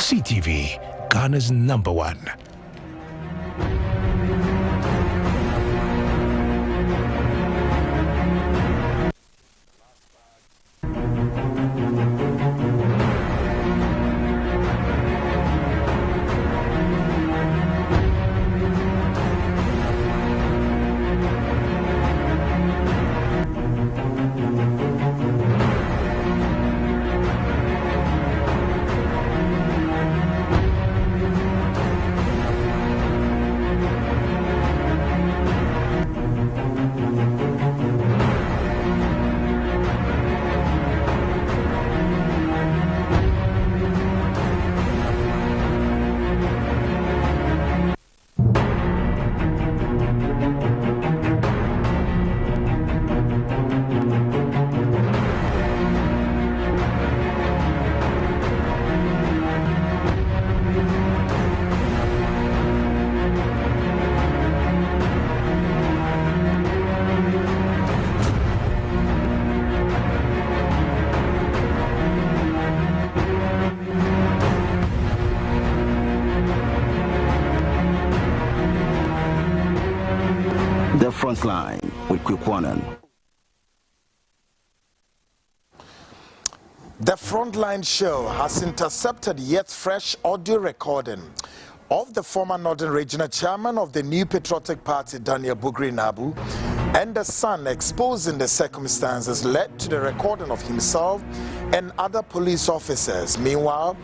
CTV, Ghana's #1. The Frontline with Kwikwanan. The Frontline show has intercepted yet fresh audio recording of the former Northern Regional Chairman of the New Patriotic Party, Daniel Bugri Naabu, and the son exposing the circumstances led to the recording of himself and other police officers. Meanwhile,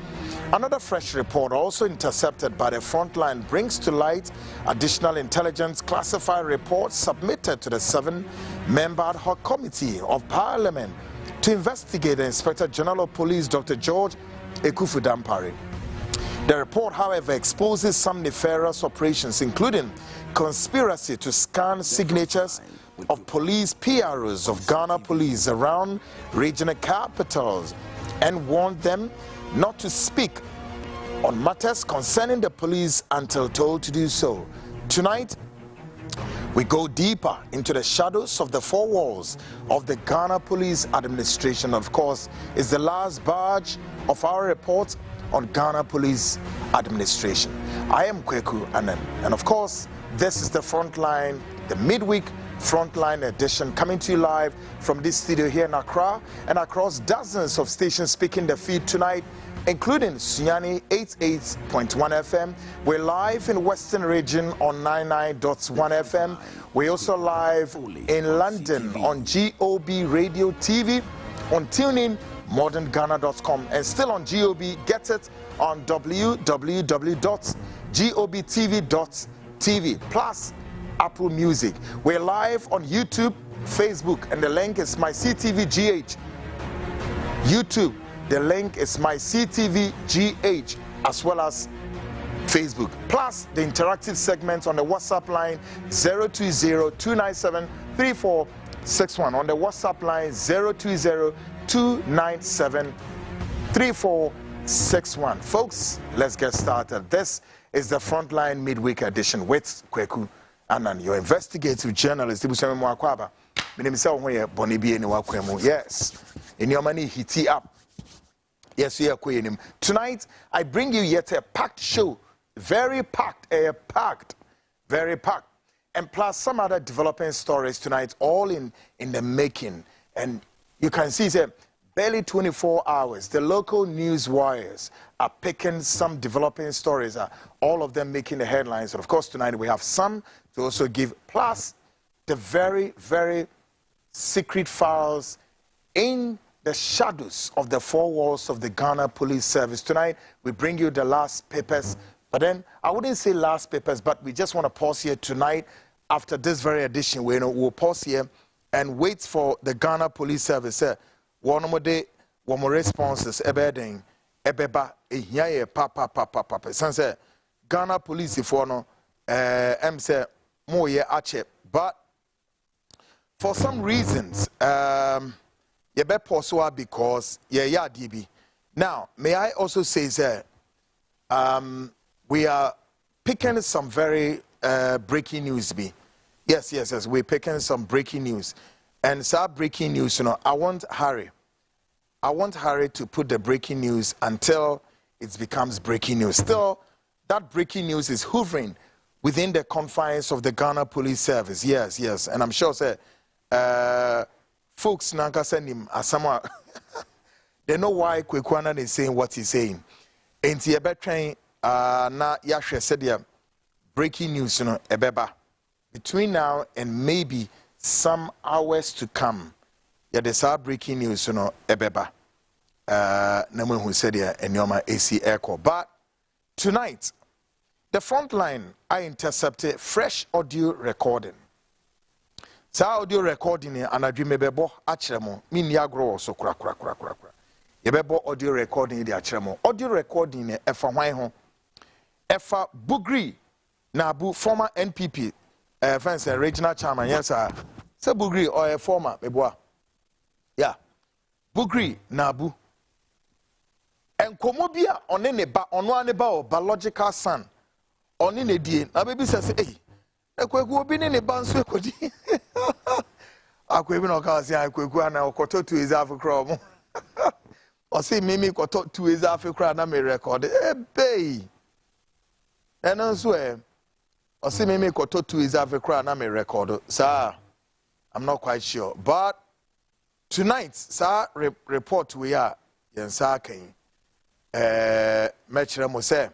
another fresh report also intercepted by the Frontline brings to light additional intelligence classified reports submitted to the 7-member ad hoc committee of Parliament to investigate the Inspector General of Police, Dr. George Ekufu-Dampare. The report, however, exposes some nefarious operations, including conspiracy to scan signatures of police PROs of Ghana Police around regional capitals and warned them not to speak on matters concerning the police until told to do so. Tonight, we go deeper into the shadows of the four walls of the Ghana Police Administration. Of course, it's the last barge of our report on Ghana Police Administration. I am Kweku Anen, and of course, this is the Frontline, the midweek Frontline edition, coming to you live from this studio here in Accra and across dozens of stations speaking the feed tonight, including Sunyani 88.1 FM. We're live in Western Region on 99.1 FM. We're also live in London on GOB Radio TV, on TuneIn, modernghana.com, and still on GOB. Get it on www.gobtv.tv, plus Apple Music. We're live on YouTube, Facebook, and the link is my CTVGH. YouTube, the link is my CTVGH, as well as Facebook, plus the interactive segment on the WhatsApp line 020-297-3461, on the WhatsApp line 020-297-3461. Folks, let's get started. This is the Frontline midweek edition with Kweku Anan, your investigative journalist. Yes, in your money, hit up. Yes, we are quitting. Tonight, I bring you yet a packed show. Very packed, very packed. And plus some other developing stories tonight, all in the making. And you can see that barely 24 hours, the local news wires are picking some developing stories, all of them making the headlines. And of course, tonight we have some to also give, plus the very, very secret files in the shadows of the four walls of the Ghana Police Service. Tonight, we bring you the last papers. But then, I wouldn't say last papers, but we just want to pause here tonight. After this very edition, we'll pause here and wait for the Ghana Police Service. One more day, one more responses. Ebeding, ebeba, ehyaye, papa. Sanse, Ghana Police, if one, say, more ye ache. But for some reasons, you better pause because yeah, DB. Now, may I also say that we are picking some very breaking news. Yes, we're picking some breaking news, and so breaking news. I want Harry to put the breaking news until it becomes breaking news. Still, that breaking news is hovering within the confines of the Ghana Police Service. Yes. And I'm sure, say, folks, Nanka send him as someone. They know why Kwekwana is saying what he's saying. And the train, na Yasha said, breaking news, ebeba. Between now and maybe some hours to come, there's our breaking news, ebeba. Namu who said, and Yoma AC Echo. But tonight, the Frontline, I intercepted fresh audio recording. Sa audio recording, and I dream bebo achemo, min yagro so kra. Yebebo audio recording the achemo. Audio recording efa hwan ho. Efa Bugri Naabu, former NPP, fence regional chairman. Yes, sir. Say Bugri or a former meboa. Yeah. Bugri Naabu. And komobia on ne ba ono aneba o biological son. Oni ne die. Na baby says, hey, ekweku obi ne ba nso ekodi. Akwebi no ka say ekweku ana okoto to is afukra mo. O say mimi koto to is afukra na me record. Hey. Eno so o say mimi koto to is afukra na me record. Sir, I'm not quite sure. But tonight, sir, report we are yensa kan. Mechere mo say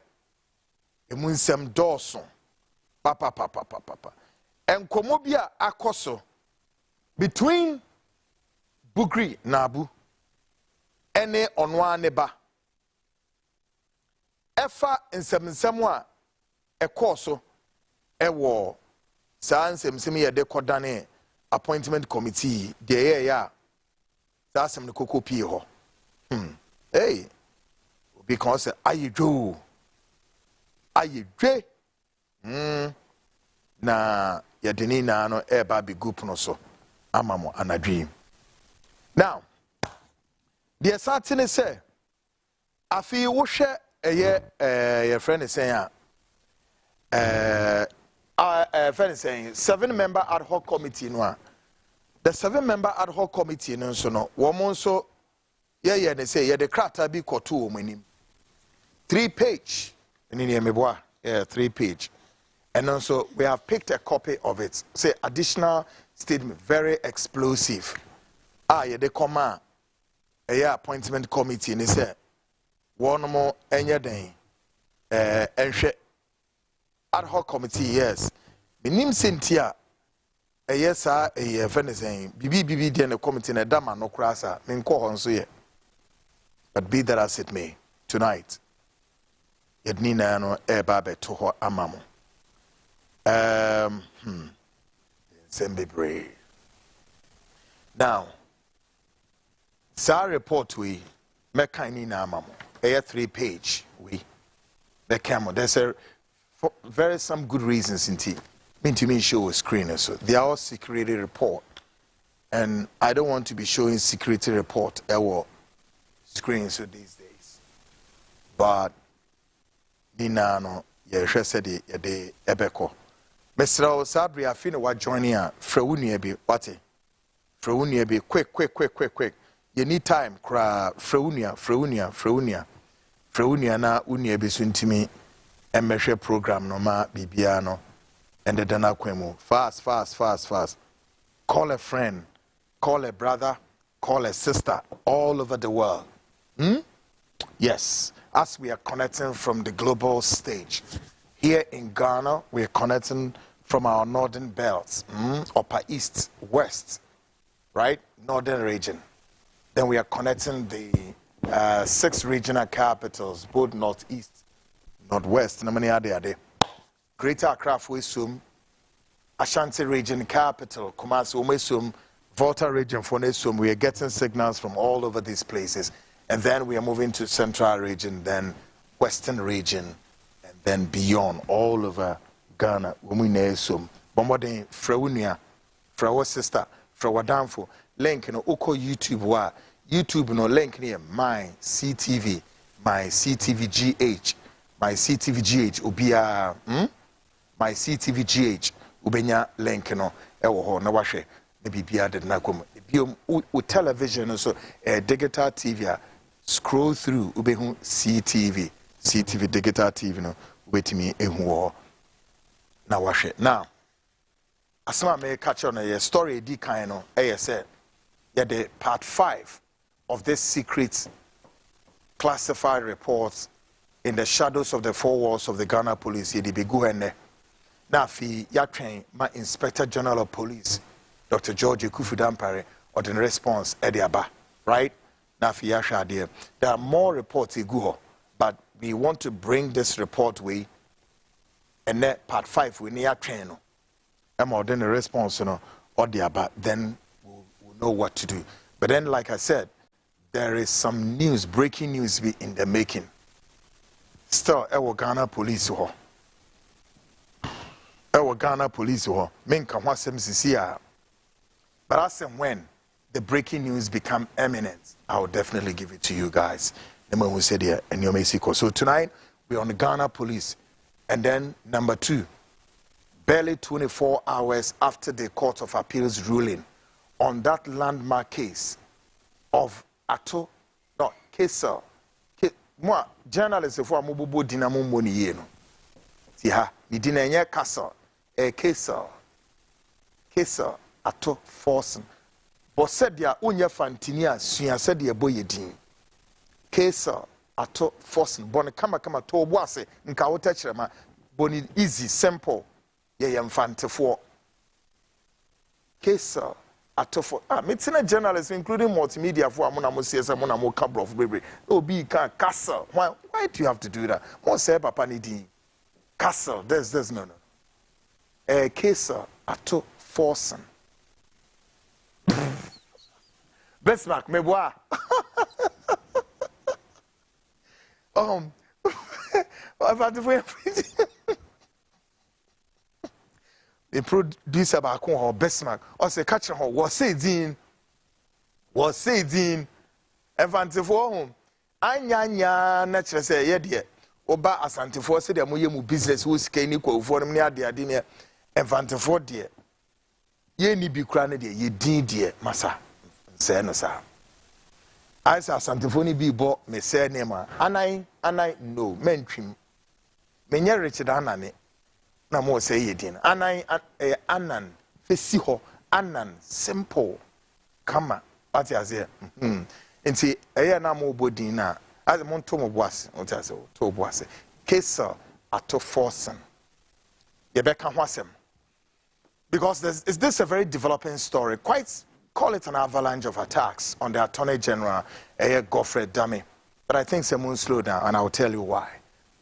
emunsem dawson papa enkomo bia akoso between Bugri Naabu ene onwa ne ba efa nsem a ekoso ewo saa nsem ye de kodane appointment committee de ya saa asem ne kokko pie ho hey because ayedwo na yadeni na no eba be group no so amamo anadwi. Now the certain say afi wo hwe your friend is saying friend is saying 7-member ad hoc committee no the 7-member ad hoc committee no so no wo mo so ye ne say ye de krata bi koto wo manim 3-page. Yeah, 3-page. And also, we have picked a copy of it. Say, additional statement, very explosive. Yeah, the command, appointment committee, and they say, one more, anything, ad hoc committee, yes. Minim Cynthia, yes, sir, friend is saying, BB, then the committee, and a dama no crassa, min call on so, but be that as it may, tonight. Yednina no eba to ho amamo sembebre. Now sa report we mekani na amamo 3-page we mekamo. There's a very some good reasons indeed mean to me show a screen so they are all security report and I don't want to be showing security report screens so these days, but Nina no ye hwe said ye de ebeko mesra sabri afi ne wa joining a frewunia bi wate frewunia bi quick you need time kra frewunia na unia bi so ntimi emehwe program no ma bibia no and the dana kwemu fast call a friend, call a brother, call a sister all over the world. Yes, as we are connecting from the global stage. Here in Ghana, we are connecting from our northern belts, upper east, west, right? Northern region. Then we are connecting the 6 regional capitals, both northeast, northwest, Greater Accra, Fuesum, Ashanti region capital, Kumasi, Umesum, Volta region, Fonesum. We are getting signals from all over these places. And then we are moving to central region, then western region, and then beyond, all over Ghana. We know some. Bombarding Freunia, Frewa sister, Frewa Danfo, link no Oko YouTube wa. YouTube no link near my CTV GH, my CTV GH ubia my CTV GH ubenya link no ewo ho na wahwe na bibia de na kom biom u television so digital TV scroll through ubehu CTV CTV digital TV no wait me ehu na wahwe now asema me catch on a story di kind no say yeah the part 5 of this secret classified reports in the shadows of the four walls of the Ghana police ye di begu ene na fi ya train my Inspector General of Police Dr. George Kufudampare or the response ediaba right na fi ya hwade there are more reports iguho but we want to bring this report way and that part 5 we near train no or then the response no or the about then we'll know what to do. But then like I said, there is some news, breaking news be in the making. Still Ghana police ho Ghana police ho men can what some but as and when the breaking news become eminent, I will definitely give it to you guys. The man who said here and your Mexico. So tonight we're on the Ghana police. And then number 2, barely 24 hours after the Court of Appeals ruling on that landmark case of Kesel. Moi, journalists for Mububu Dinamo Monieno. Tiha, ni dinanya Kesel, Kesel, Ato Forsen. But said dia unya fantinia, suya said dia boy din. Kesel. Ato forcing boni kama to boase nka wota kirema boni easy simple ye yemfante for case ato for meeting journalists including multimedia for amuna mo CS amuna mo cabro of baby obi can castle why do you have to do that mo say papa ni din castle there's no case ato forcing Bismarck me boa the producer back on Bismarck or say catch her was say din Evante for home anya natural say ye de oba asante for say dem ye mu business wo sika ni kwa for nem ne ade ne Evante for de ye ni bi kra ne de ye din de masa say no sa I saw Santifoni be bought me say name anai no mentrim menye Richard anane na mo say yedin anai anan fesi ho anan simple kama ati aze enti eye na mo bodin na as mo to mo boase oti ase to boase Kesel ato forsen ye be ka ho asem because is this a very developing story quite call it an avalanche of attacks on the Attorney General, Godfrey Dame. But I think someone slow down, and I'll tell you why.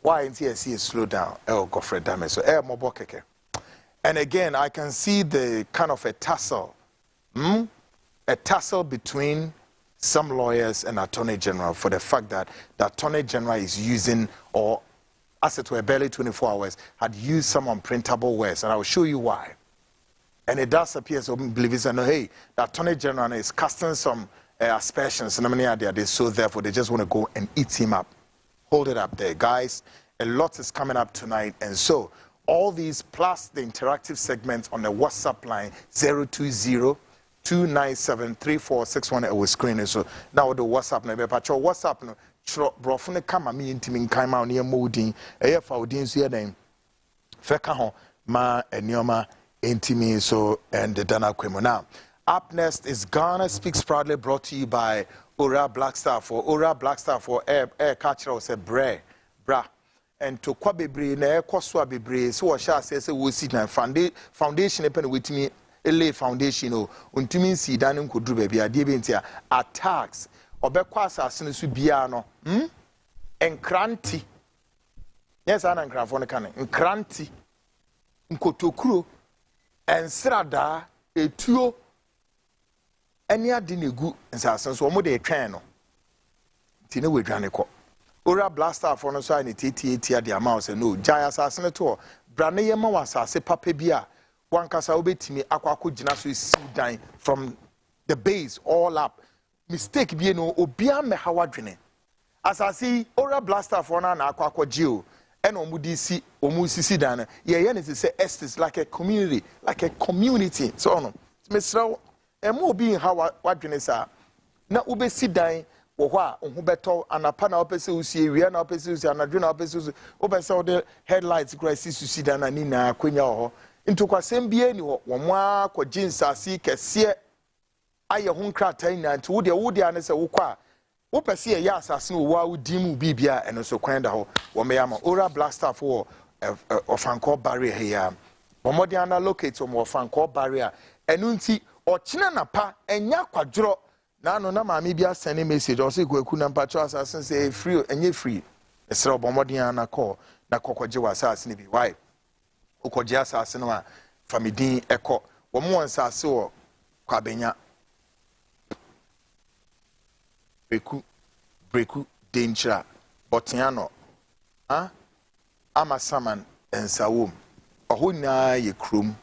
Why in TSC is slow down, Godfrey Dame. So, Mobokeke. And again, I can see the kind of a tussle between some lawyers and Attorney General for the fact that the Attorney General is using, or as it were, barely 24 hours, had used some unprintable words, and I will show you why. And it does appear so believers know, hey, the Attorney General is casting some aspersions, and so therefore they just want to go and eat him up. Hold it up there, guys. A lot is coming up tonight, and so all these plus the interactive segments on the WhatsApp line 020-297-3461 our screen. So now the WhatsApp number, but your WhatsApp no brofune kama mi intimi nkaima oni modin eye fa odin so ye den feka ho ma enioma intimi so and the Dana Kwemo. Now, up next is Ghana Speaks Proudly, brought to you by Ora Blackstar for air catcher or say bra and to kwa bebre na ekoswa bebre so wo sha say we see na foundation e pen with me ele foundation o untumi si dan nkoduru ba bia de be ntia attacks obekwa asase no so bia no enkranti yes ana nkrafo no kan enkranti nkotokuro ensrada etuo eni ade negu nsase so omo de etwen no ti ne wedwane ko ora blaster for no so ani titi ade ama o no jaya asase no to brane ye ma wasase papa bia wankasa obetimi akwako gina so sidan from the base all up mistake bi no obia me hawadwene asase ora blaster for na akwako gio and omudisi omusisi dan ye ne say estes like a community so no mesra emo obi hawadwene sa na obesi dan Woha, Hubeto, and a pana opesi, we are now opesi, and a drina opesi, Obesa the headlights, crisis, you see, than a Nina, Quenya, into Quasembie, Wama, Quajinsa, see, Cassia, I your cratain, and to Woody and say, Uqua. Opesi a yas as no wa dimu bibia and so kwenda ho wo me ama ora blaster for ofanko barrier here omodiana locate o ofanko barrier enu nti ochina napa enya kwadworo na no na maami bia send message o say kwaku na mpacho assassin say free enye free esre omodiana call na kokogye wasase ne bi why okogye assassin no a famidin eko wo mo nsase wo kwabenya breku danger botiano ama saman ensawom oho na ye krom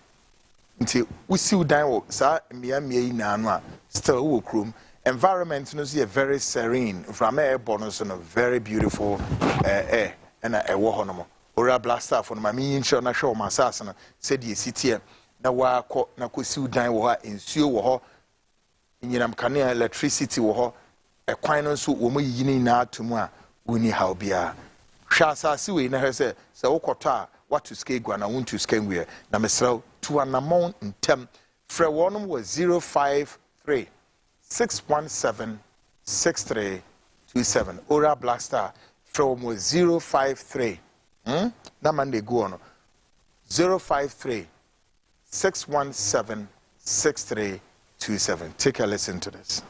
nti wusiw dan wo sa mmea yi na anu a still wo krom environment no so very serene from air bonus no very beautiful air and a wo hono ora blaster for ma mi nsho na hwe o masase no said ye sitie na wa akọ na kosiw dan wo ha ensuo wo ho nyinam kanea electricity wo ho a quine so wo mayini na atomu a woni how bia hwa asase we na hwese se wokota what to scale gwa na won to scale we na mesraw to an amount intem frɛ wɔnom was 053 617 6327 ora blaster from was 053 na man dey go on 053 617 6327 take a listen to this.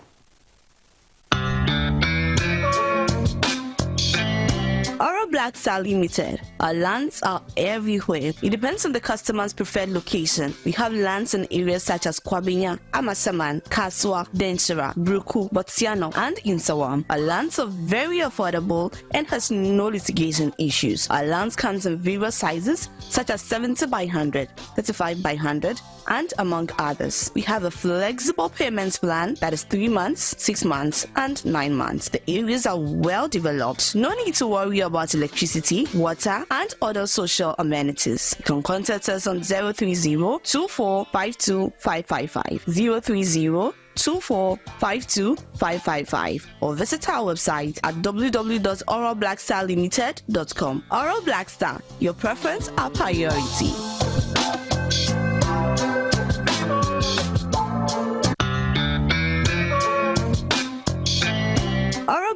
Black Star Limited. Our lands are everywhere. It depends on the customer's preferred location. We have lands in areas such as Kwabenya, Amasaman, Kaswa, Denchera, Bruku, Botsiano, and Insawam. Our lands are very affordable and has no litigation issues. Our lands comes in various sizes such as 70 by 100, 35 by 100, and among others. We have a flexible payments plan that is 3 months, 6 months, and 9 months. The areas are well developed. No need to worry about electricity, water, and other social amenities. You can contact us on 030-2452-555, 030-2452-555, or visit our website at www.oralblackstarlimited.com. Oral Black Star, your preference, our priority.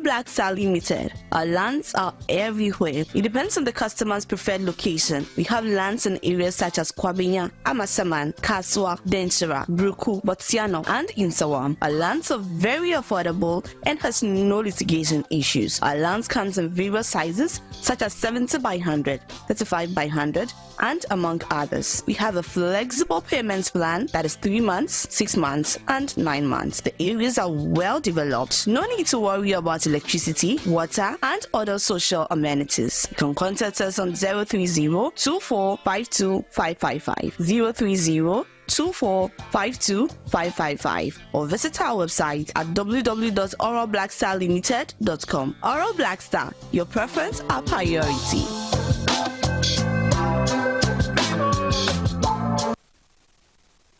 Black Star Limited. Our lands are everywhere. It depends on the customer's preferred location. We have lands in areas such as Kwabenya, Amasaman, Kaswa, Denchera, Bruku, Botsiano, and Insawam. Our lands are very affordable and has no litigation issues. Our lands comes in various sizes such as 70 by 100, 35 by 100, and among others. We have a flexible payments plan that is 3 months, 6 months, and 9 months. The areas are well developed. No need to worry about electricity, water, and other social amenities. You can contact us on 030-2452-555, 030-2452-555, or visit our website at www.oralblackstarlimited.com. Oral Black Star, your preference, our priority.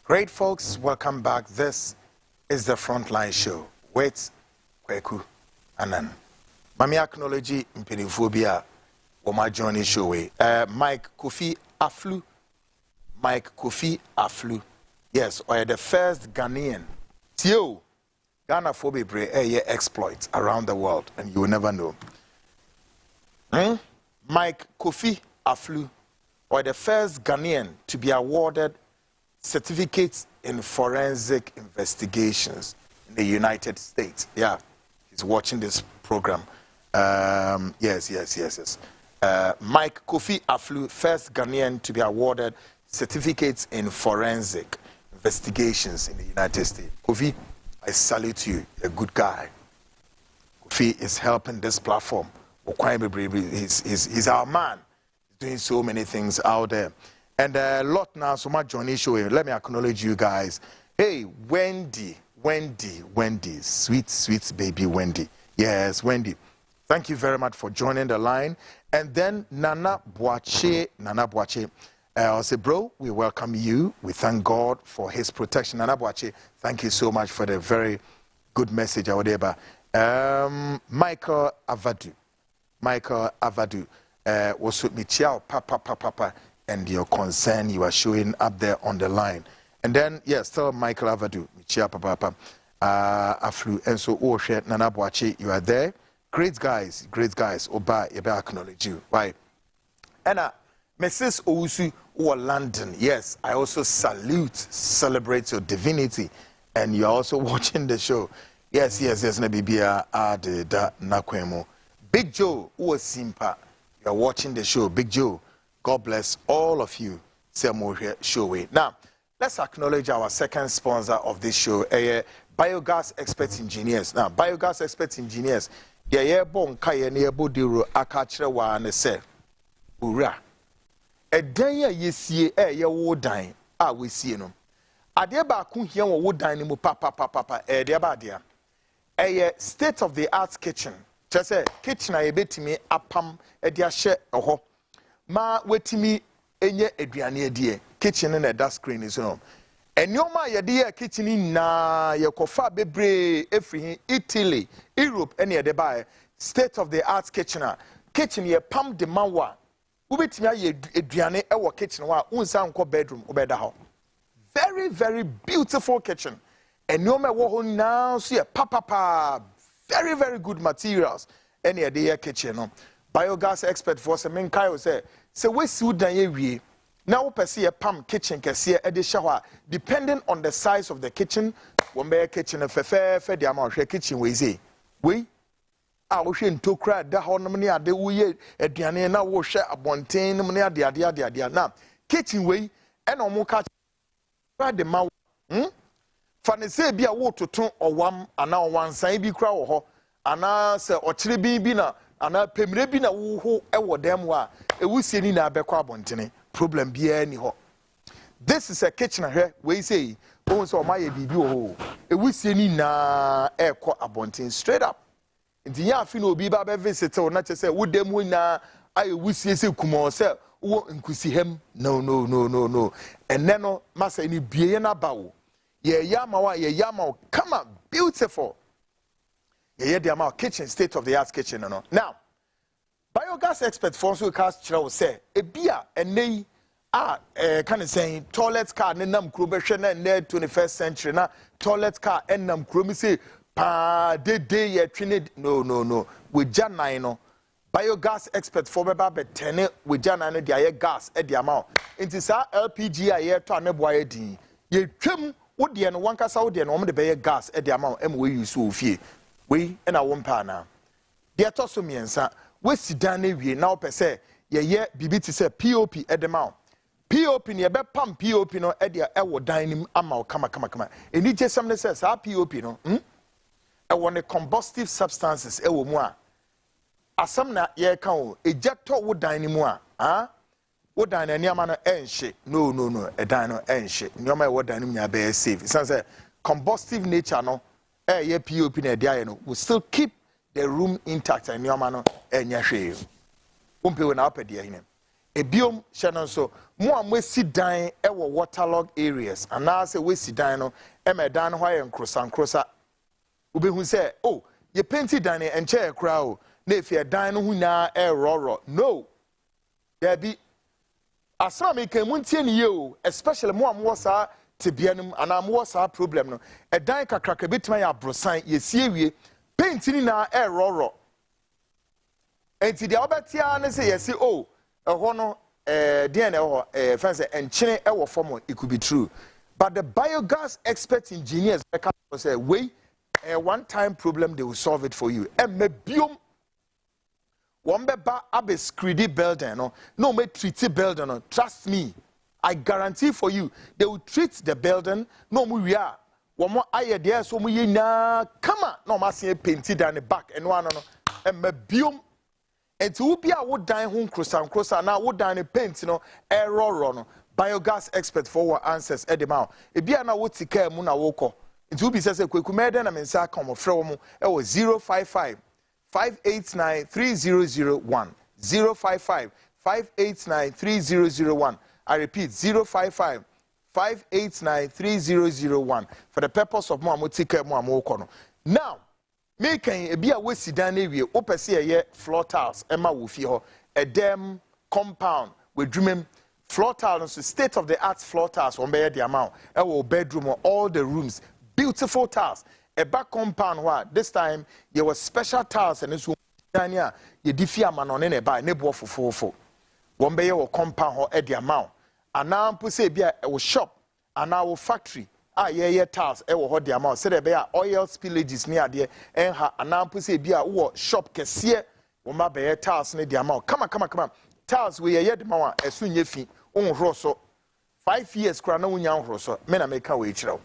Great folks, welcome back. This is the Frontline show with Kweku Anan. Mami acknowledge mpeniphobia woma journey show way. Mike Kofi Aflu. Mike Kofi Aflu. Yes, or the first Ghanaian. Tio Ghana for bebre exploits around the world, and you will never know. Mike Kofi Aflu, or the first Ghanaian to be awarded certificates in forensic investigations in the United States. Yeah, he's watching this program. Yes. Mike Kofi Aflu, first Ghanaian to be awarded certificates in forensic investigations in the United States. Kofi, I salute you. You're a good guy. Kofi is helping this platform. He's our man. He's doing so many things out there. And a lot now, so much Johnny show. Let me acknowledge you guys. Hey, Wendy, sweet baby Wendy. Yes, Wendy. Thank you very much for joining the line. And then Nana Boache. I'll say, bro, we welcome you. We thank God for his protection. Nana Boache, thank you so much for the very good message out there. Michael Avadu was with me papa and your concern you are showing up there on the line. And then yes, still Michael Avadu Michia papa aflu and so Nana Boachi, you are there. Great guys, Oba, you acknowledge you. Why? And Mrs. Owusu or London, yes, I also celebrate your divinity, and you're also watching the show. Yes, Nabibia Adeda Nakwemo. Big Joe, who was Simpa, you're watching the show. Big Joe, God bless all of you. Showway. Now, let's acknowledge our second sponsor of this show, Biogas Expert Engineers. Now, Biogas Expert Engineers, yeah, bon kaya ne bodiro akachre wa ne se. Ura. Edan ya yesie ye wo dan a we sie no. Ade ba ku hia wo dan ni mu papa de ba de. State of the art kitchen. Just kitchen a yebetimi apam de ahye ho. Ma wetimi enye aduane adie. Kitchen na da screen is no. Enyoma yede ye kitchen na ye kofa bebre efri Italy, Europe any de ba state of the art kitchen. Kitchen ye pam de manwa. Ubetimi aye aduane e wo kitchen wa unsa nko bedroom obeda ho. Very, very beautiful kitchen. Enyoma wo ho na so ye papa. Very, very good materials. Any a day kitchen. No? Biogas expert for some men Kyle say we see dan ye wie. Now we see a pam kitchen kese e de shower depending on the size of the kitchen. One be kitchen fe the amount kitchen we say. We a wo hwe ntokura da ho no ne ade wo ye aduane na wo hwe abonten no ne ade na kitchen we e na omo ka the ma fanese bi a wo toton owam ana owansan bi kura wo ho ana se okire bi na ana pemire bi na wo ho e wo dem wa ewusie ni na abekọ abontene problem bi ani ho. This is a kitchen here we say o so ma ye bibi wo ho ewusie ni na ekọ abontene straight up. Nti ya afi na obi ba be visit o na che se wo dem na aye wusie se kumo se wo nkusi hem no enne no masa ni bieye na bawo ye yama come on beautiful ye the amount kitchen state of the art kitchen no. Now biogas expert for so cast chiro say e bia enei can say toilet car ne nam kro be hwe na 21st century na toilet car enam kro mi say pa de ye twene no we janan no biogas expert for beba be tene we janan no dia ye gas e dia ma nti sa LPG a ye to aneboa ye din ye twam wo de no wankasa wo de no de be ye gas e dia ma em we use ofie we na wo mpa na de to so miensa we sidan na wie na wo pese ye bibiti se POP e de ma POP ne be pam POP no e de e wo dan nim ama kama eni jesam ne se sa POP no e wo ne combustive substances e wo mu a asam na ye kan o ejato wo dan nim a wo dan na niama no enhye no e dan no enhye niama e wo dan nim nya be safe sense combustive nature no ye POP na de aye no will still keep the room intact and niama no enya hwe umpe we na apede ahine ebiom hye no so mo amwesi dan e wo waterlogged areas ana se we si dan no e me dan no hoye nkrosa ubehu se oh ye painted dan enche e kra o na efie dan no hu na e roro no there be asama me kan muntie ne ye o especially mo amwo sa tebianum ana mo sa problem no e dan kakraka betima ya brosan ye sie wie paint ni na e roro enti dia obetia ne se ye se oh ho no den e ho fancy enchene e wo form it could be true but the biogas expert engineers say we a one time problem they will solve it for you e mebiom one beba abe screedy building no me treat building trust me I guarantee for you they will treat the building no mu wi a wo mo aye there so mu yina kama no ma se painted down the back and one no e mebiom enti wo bia wo dan ho nkrosa na wo dan ne paint no error no biogas expert for our answers edema e bia na wo tika mu na wo kọ enti wo bi se kweku meden na mensa come frɛ wo mu e wo 055 589 3001 055 589 3001 I repeat 055 589 3001 for the purpose of mo amotika mo amoko no. Now me kan ebi a wesi dan na wie opese ye floor tiles ema wo fie ho a dem compound with dreaming floor tiles, state of the art floor tiles on the amount our bedroom or all the rooms, beautiful tiles. A back compound what this time there was special tiles and this one you defia man on any by neighbor for one bay or compound or at the amount and now put say be a shop and our factory yeah tiles or the amount say be oil spillages near there and now put say be a shop can see one by tiles near the amount come on tiles we yet ma esu nyefi on roso 5 years kra na wonya roso me na make we chiro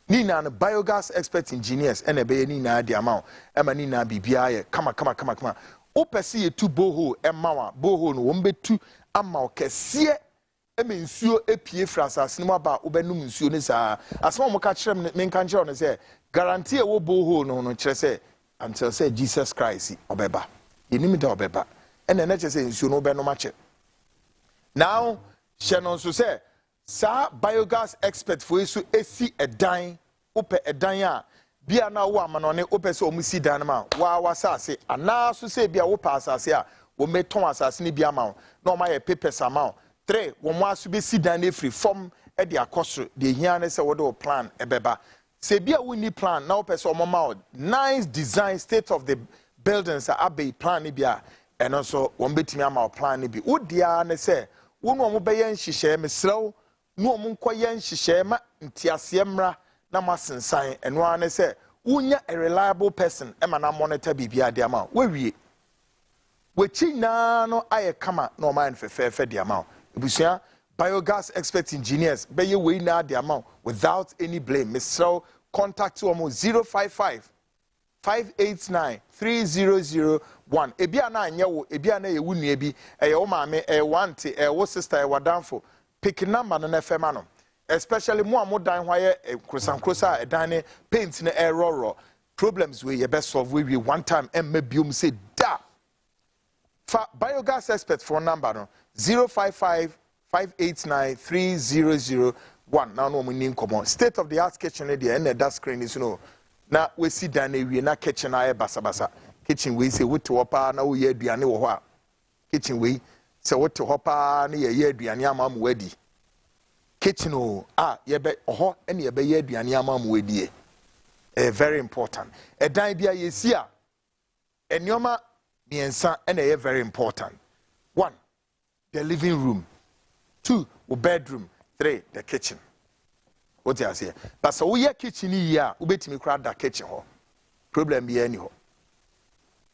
ni na biogas expert engineers and ebe ni na the amount e ma ni na bibia ye kama o pese ye tu boho e ma wa boho no wo mbetu ama o kese e me nsuo epie frasase no ba obenum nsuo ne saa asema mo ka kire me nka kire no say guarantee wo boho no kire say until say Jesus Christ obeba yenim da obeba and then say nsuo no be no mache now shenon so say sa biogas expert for isu esi edan ope edan a bia na wo amanone ope se omusi dan ma wa wasase ana so say bia wo pa asase a wo meton asase ni bia ma na o ma ye papers ama 3 wo mo aso be si dan free form e de akosoro de hia ne se wo do plan ebeba se bia wo ni plan na ope se o ma nice design state of the buildings are abe plan ni bia and also wo betimi ama plan ni bi wo dia ne se wo no mo be ye nhihye mesrew no mo nkoye nhihye ma ntiase mra na masensan eno ane se unya a reliable person e ma na monitor bibia de ama we chi na no aye kama no man fefe de ama ebusua biogas expert engineers be ye we na de ama without any blame mesrew contact to 055 589 3001 ebia na anye wo ebia na ye wunu ebi eye wo maame wante wo sister wadanfo pick number na FM no especially mo amodan hwaye krosan edan ne paint na error problems we ye best solve we one time biom say da fa biogas expert for number no 055 589 3001 now no mo nin komo state of the art kitchen there and that screen is no na we see dan na wie na kitchen aye basabasa kitchen we say wote wopa na wo ye aduane wo ho a kitchen we se wote hopa na ye aduane ama mo wadi kitchen ye be ho ene ye be ye aduane ama mo wadi very important edan bia ye si a enioma miensa ene ye very important 1 the living room 2 the bedroom 3 the kitchen what you say but so we kitchen here ubetimi kra da kitchen ho problem be any ho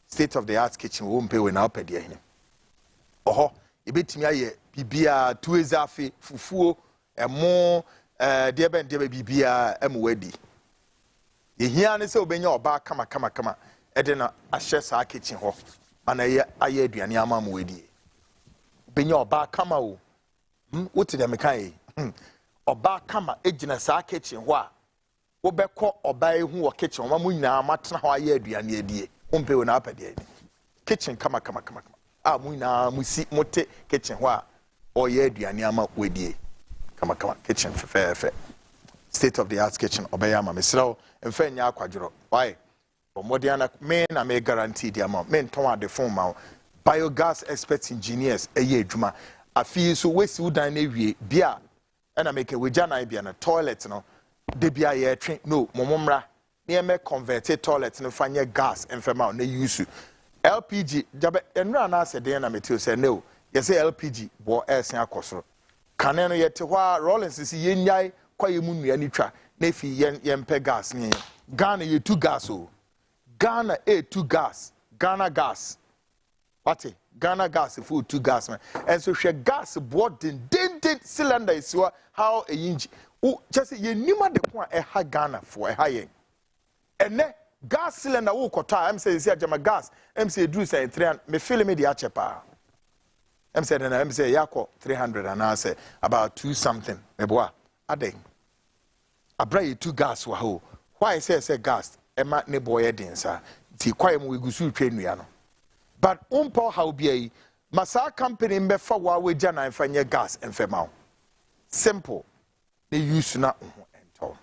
state of the art kitchen wo mpe we na opede ahine oho ebetimi aye bibia tuezafe fufuo emo de ben de bibia emwadi ehia ne se obenya oba kama ede na ahye sa kitchen ho ana ye aye aduane ama mwadi obenya oba kama o wote de mekai oba kama ejina sa kitchen ho a wo beko oba ehu wo kitchen ma munyina matena ho aye aduane adie umpe we na apede kitchen kama munyina musi mote kitchen ho a oye aduane ama wedie kama kitchen fefe state of the art kitchen obaya ma mesraw emfa nya akwadworo why omodiana me na me guarantee the amount me nton ade phone ma biogas expert engineers eye adwuma afi so wesi udan na wie bia na make we jana bia na toilet no de bia ye twen no momomra me me convert toilet no fanye gas emfema na use LPG jabe enra na ase den na metio say no ye say LPG bo esen akosoro kane no yete hwa Rollins si yenyai kwaye mu nua ni twa na fi yempe gas ni Ghana ye 2 gas o Ghana A2 gas Ghana gas Ate Ghana gas for 2 gas man and so she gas board den cylinder is how a inch o just ye nima de ko e ha Ghana for e ha yen ene gas cylinder wo kota am say jama gas am say do say 300 me feel me the achepa am say na am say yakọ 300 and I say about 2 something me boa aden abra ye 2 gas wa ho why say gas e ma ne boy den sa ti kwae mu wegusu twenua no but umpo how be masa company mbefa wa we jana mfanye gas mfema simple they use na ento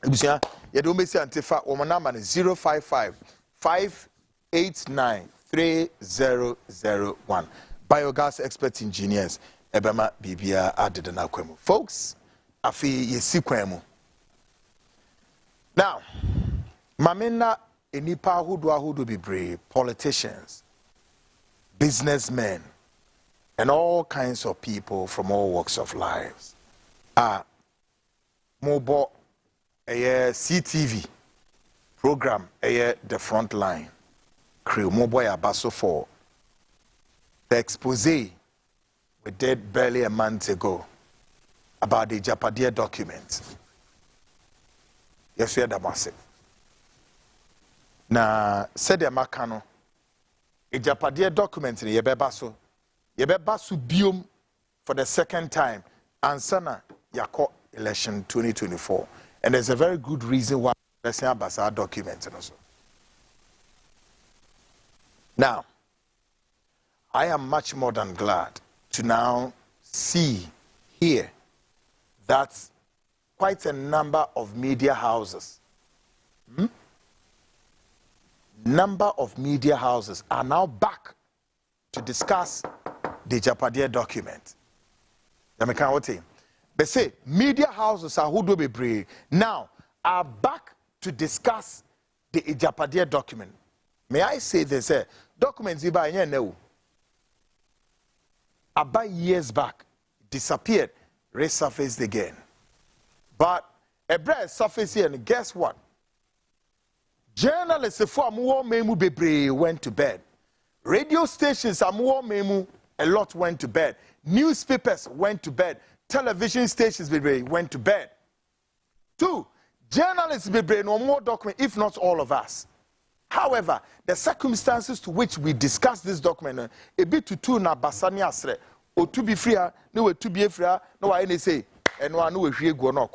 ebusia ye do mesi antifa wo number is 055 589 3001. Biogas expert engineers ebema bibia added na kwemu. Folks, afi yesi kwemu. Now, mamena enipa ahudu bebre, politicians, businessmen, and all kinds of people from all walks of lives are mobile CTV program the Frontline crew mobile abaso for the expose we did barely a month ago about the Japadia document. Yes, we had a massive. Na said the Makano a Japadia document in Yebebaso biom for the second time and sana Yako election 2024. And there's a very good reason why let's say about our documents also. Now, I am much more than glad to now hear that quite a number of media houses are now back to discuss the Japadia document. They say media houses are who be brave now are back to discuss the Japadia document. May I say this? Documents you buy about years back disappeared, resurfaced again. But a bread surfaced here, and guess what? Journalists for more memu bebre went to bed. Radio stations are more memu, a lot went to bed. Newspapers went to bed. Television stations went to bed. 2, journalists no more document, if not all of us. However, the circumstances to which we discuss this document, a bit to 2 na basani asre, or to be free, no to be free, no I say, and no go no.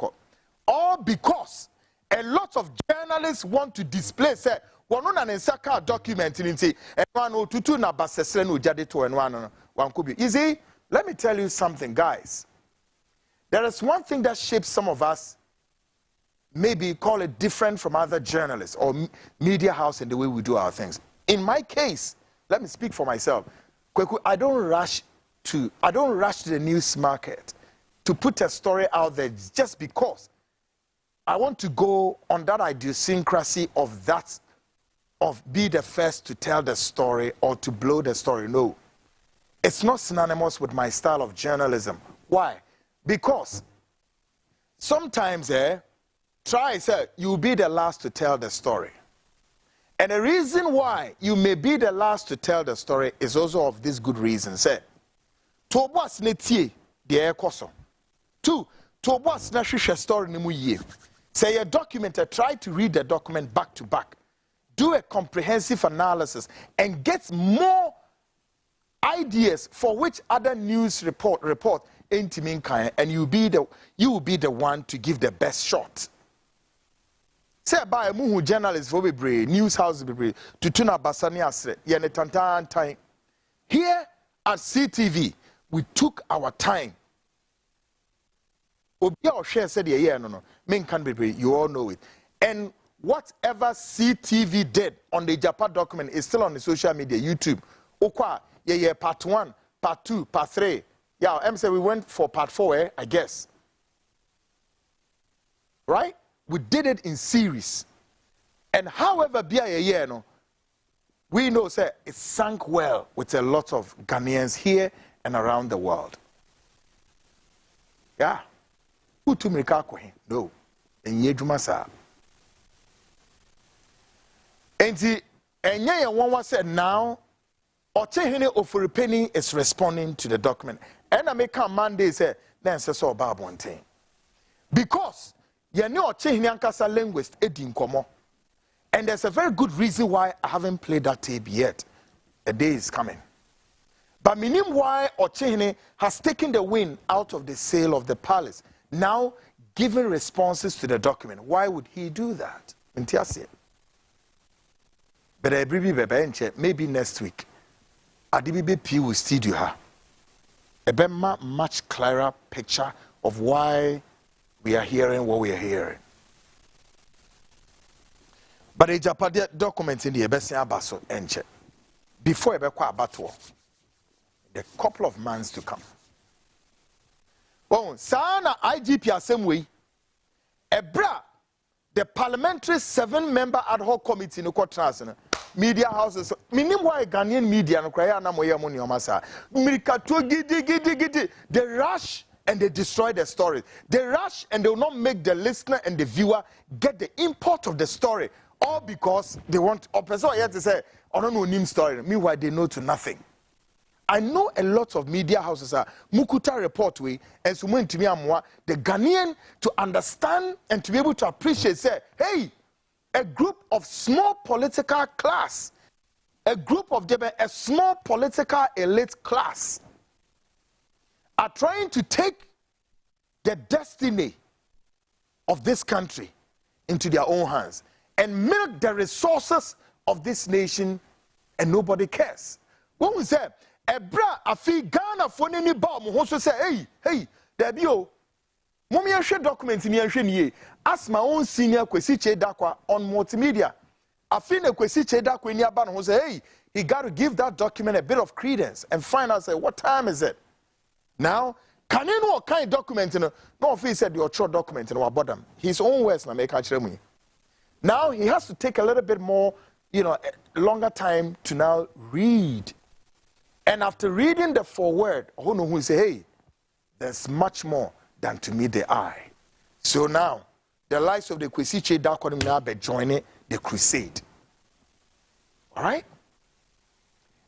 All because a lot of journalists want to display say one on an saka document in say and one to 2 na basesre no jade to and one could be easy. Let me tell you something, guys. There is one thing that shapes some of us, maybe call it different from other journalists or media house in the way we do our things. In my case, let me speak for myself. I don't rush to the news market to put a story out there just because I want to go on that idiosyncrasy of that, of be the first to tell the story or to blow the story. No, it's not synonymous with my style of journalism. Why? Because sometimes you'll be the last to tell the story. And the reason why you may be the last to tell the story is also of this good reason. To boss netie the ekoso. 2, to boss na hwehwe story ni mu yie. Say a documenter, try to read the document back to back. Do a comprehensive analysis and get more ideas for which other news report and you will be the one to give the best shot. Say by a muhu journalist for be news house be to tuna basani asre yene tantan time. Here at CTV we took our time. Obi or share said no men can be you all know it. And whatever CTV did on the Japan document is still on the social media, YouTube. Okwa part 1, part 2, part 3. Yeah, I'm saying we went for part 4, I guess. Right? We did it in series. And however, we know it sank well with a lot of Ghanaians here and around the world. Yeah. Who to make no. And yedumasa. And one said now, Ochehene Ofuripeni is responding to the document. And I make a Monday say, then say so about one thing. Because you know Ochehene Ankasa linguist Edin Komo. And there's a very good reason why I haven't played that tape yet. A day is coming. But meaning why Ochehene has taken the wind out of the sail of the palace, now giving responses to the document. Why would he do that? But maybe next week. Adibibe will studio her. A much clearer picture of why we are hearing what we are hearing. But a Japan document in the Ebesi Abaso enche before Ebekwa Abatwo, a couple of months to come. Oh, Sana IGP assembly, Ebra, the parliamentary 7-member ad hoc committee no kwatras media houses. Minimum why Ghanaian media no kraya na moya money omasa. Mirikato gidi. They rush and they destroy the story. They rush and they will not make the listener and the viewer get the import of the story. All because they want a person yet to say, I don't know name story. Meanwhile, they know to nothing. I know a lot of media houses are Mukuta report way and so to me the Ghanaian to understand and to be able to appreciate say, hey, a group of small political class, a group of them, a small political elite class are trying to take the destiny of this country into their own hands and milk the resources of this nation, and nobody cares. When we say, Ebra afi Ghana for any bomb, who say, hey, there be o. Mummy share documents in your ask my own senior Kwesi Dakwa on multimedia. Afi ne Kwesi Dakwa in your ban who say, hey, he got to give that document a bit of credence and find out say what time is it. Now, can you know what kind of document no if he said your short document in our bottom. His own words na make me. Now he has to take a little bit more, a longer time to now read. And after reading the foreword, who say, hey, there's much more than to meet the eye. So now, the likes of the Kwesi Dakwa now be joining the crusade. All right?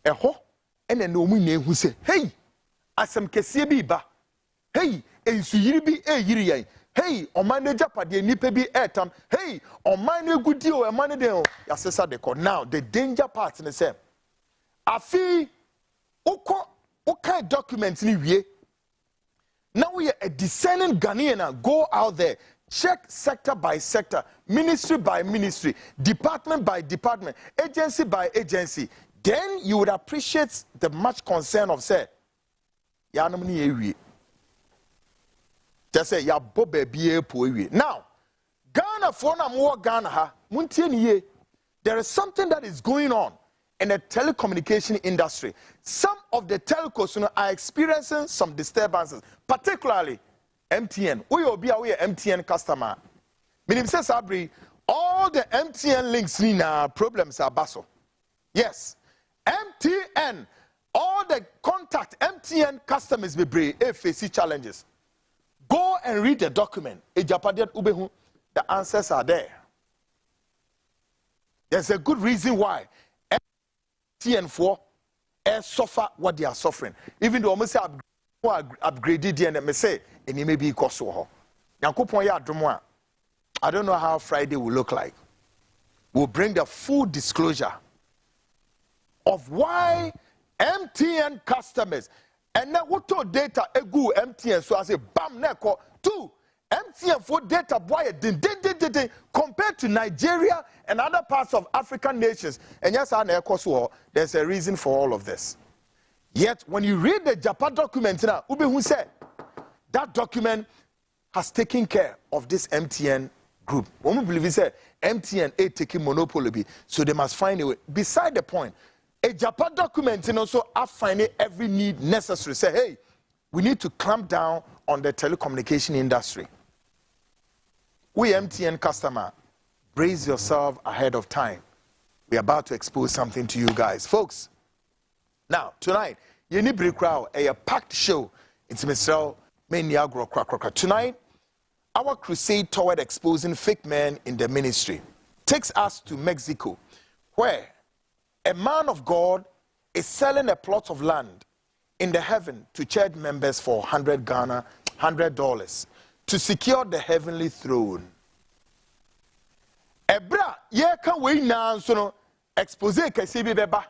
And then no one who say, hey, asem kesiye bi ba. Hey, ensu yiri bi yiri yan. Hey, o manager pade nipa bi etam. Hey, o man egudi o man de o. Yasesa de ko. Now, the danger part in the same. Afi okay documents ni wie. Now we are a discerning Ghanaian. Go out there, check sector by sector, ministry by ministry, department by department, agency by agency. Then you would appreciate the much concern of say, now, Ghana for more Ghana, there is something that is going on in the telecommunication industry. Some of the telcos are experiencing some disturbances, particularly MTN. We are MTN customer. Meaning says Abri, all the MTN links now problems are basso. Yes, MTN. All the contact MTN customers be face challenges. Go and read the document. The answers are there. There's a good reason why MTN suffer what they are suffering. Even though I say upgraded and me say and it may be cost so. I don't know how Friday will look like. We'll bring the full disclosure of why MTN customers and now what to data egu MTN so I say bam neko 2 MTN for data boy din compared to Nigeria and other parts of African nations and yes there's a reason for all of this. Yet when you read the Japan document now who said that document has taken care of this MTN group. When we believe he said MTN is taking monopoly so they must find a way. Beside the point, a Japan document and also finding every need necessary. Say, hey, we need to clamp down on the telecommunication industry. We MTN customer, brace yourself ahead of time. We're about to expose something to you guys. Folks, now, tonight, you need to crowd a packed show. It's Mr. Meniagro Krakroka. Tonight, our crusade toward exposing fake men in the ministry takes us to Mexico, where a man of God is selling a plot of land in the heaven to church members for $100 to secure the heavenly throne. Ebra, ye can we now so expose kasibi beba,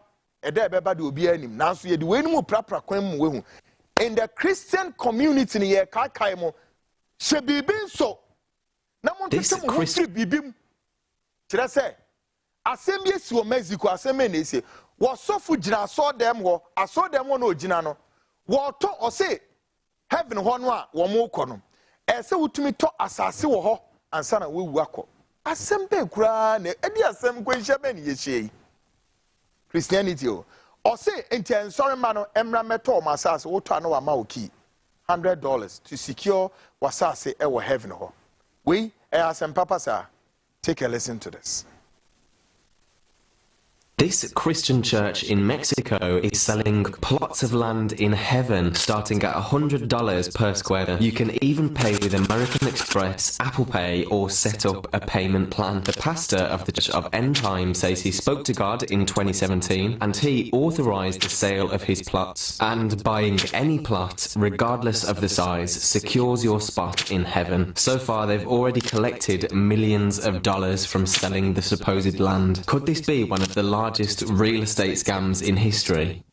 ede beba do obi anim. Now so ye the way no prapra kwan mu we in the Christian community ni ye kai mo she bibin so na mo tete mo free bibim. Tira say asem ye si o Mexico asem na say wo sofu gina so dem wo aso dem wo no gina no wo to o say heaven ho no a wo mo kɔ no e say wutumi to asase wo ho ansa na we wu akɔ Assemble kura ne edi asem kwenhia be ne yehie. Christianity o. Or say enti sorry man no emra meto masase wo to na ma oki $100 to secure wasase e wo heaven ho. We asem papa sir. Take a listen to this. This Christian church in Mexico is selling plots of land in heaven starting at $100 per square meter. You can even pay with American Express, Apple Pay, or set up a payment plan. The pastor of the Church of End Time says he spoke to God in 2017 and he authorized the sale of his plots. And buying any plot, regardless of the size, secures your spot in heaven. So far, they've already collected millions of dollars from selling the supposed land. Could this be one of the largest real estate scams in history?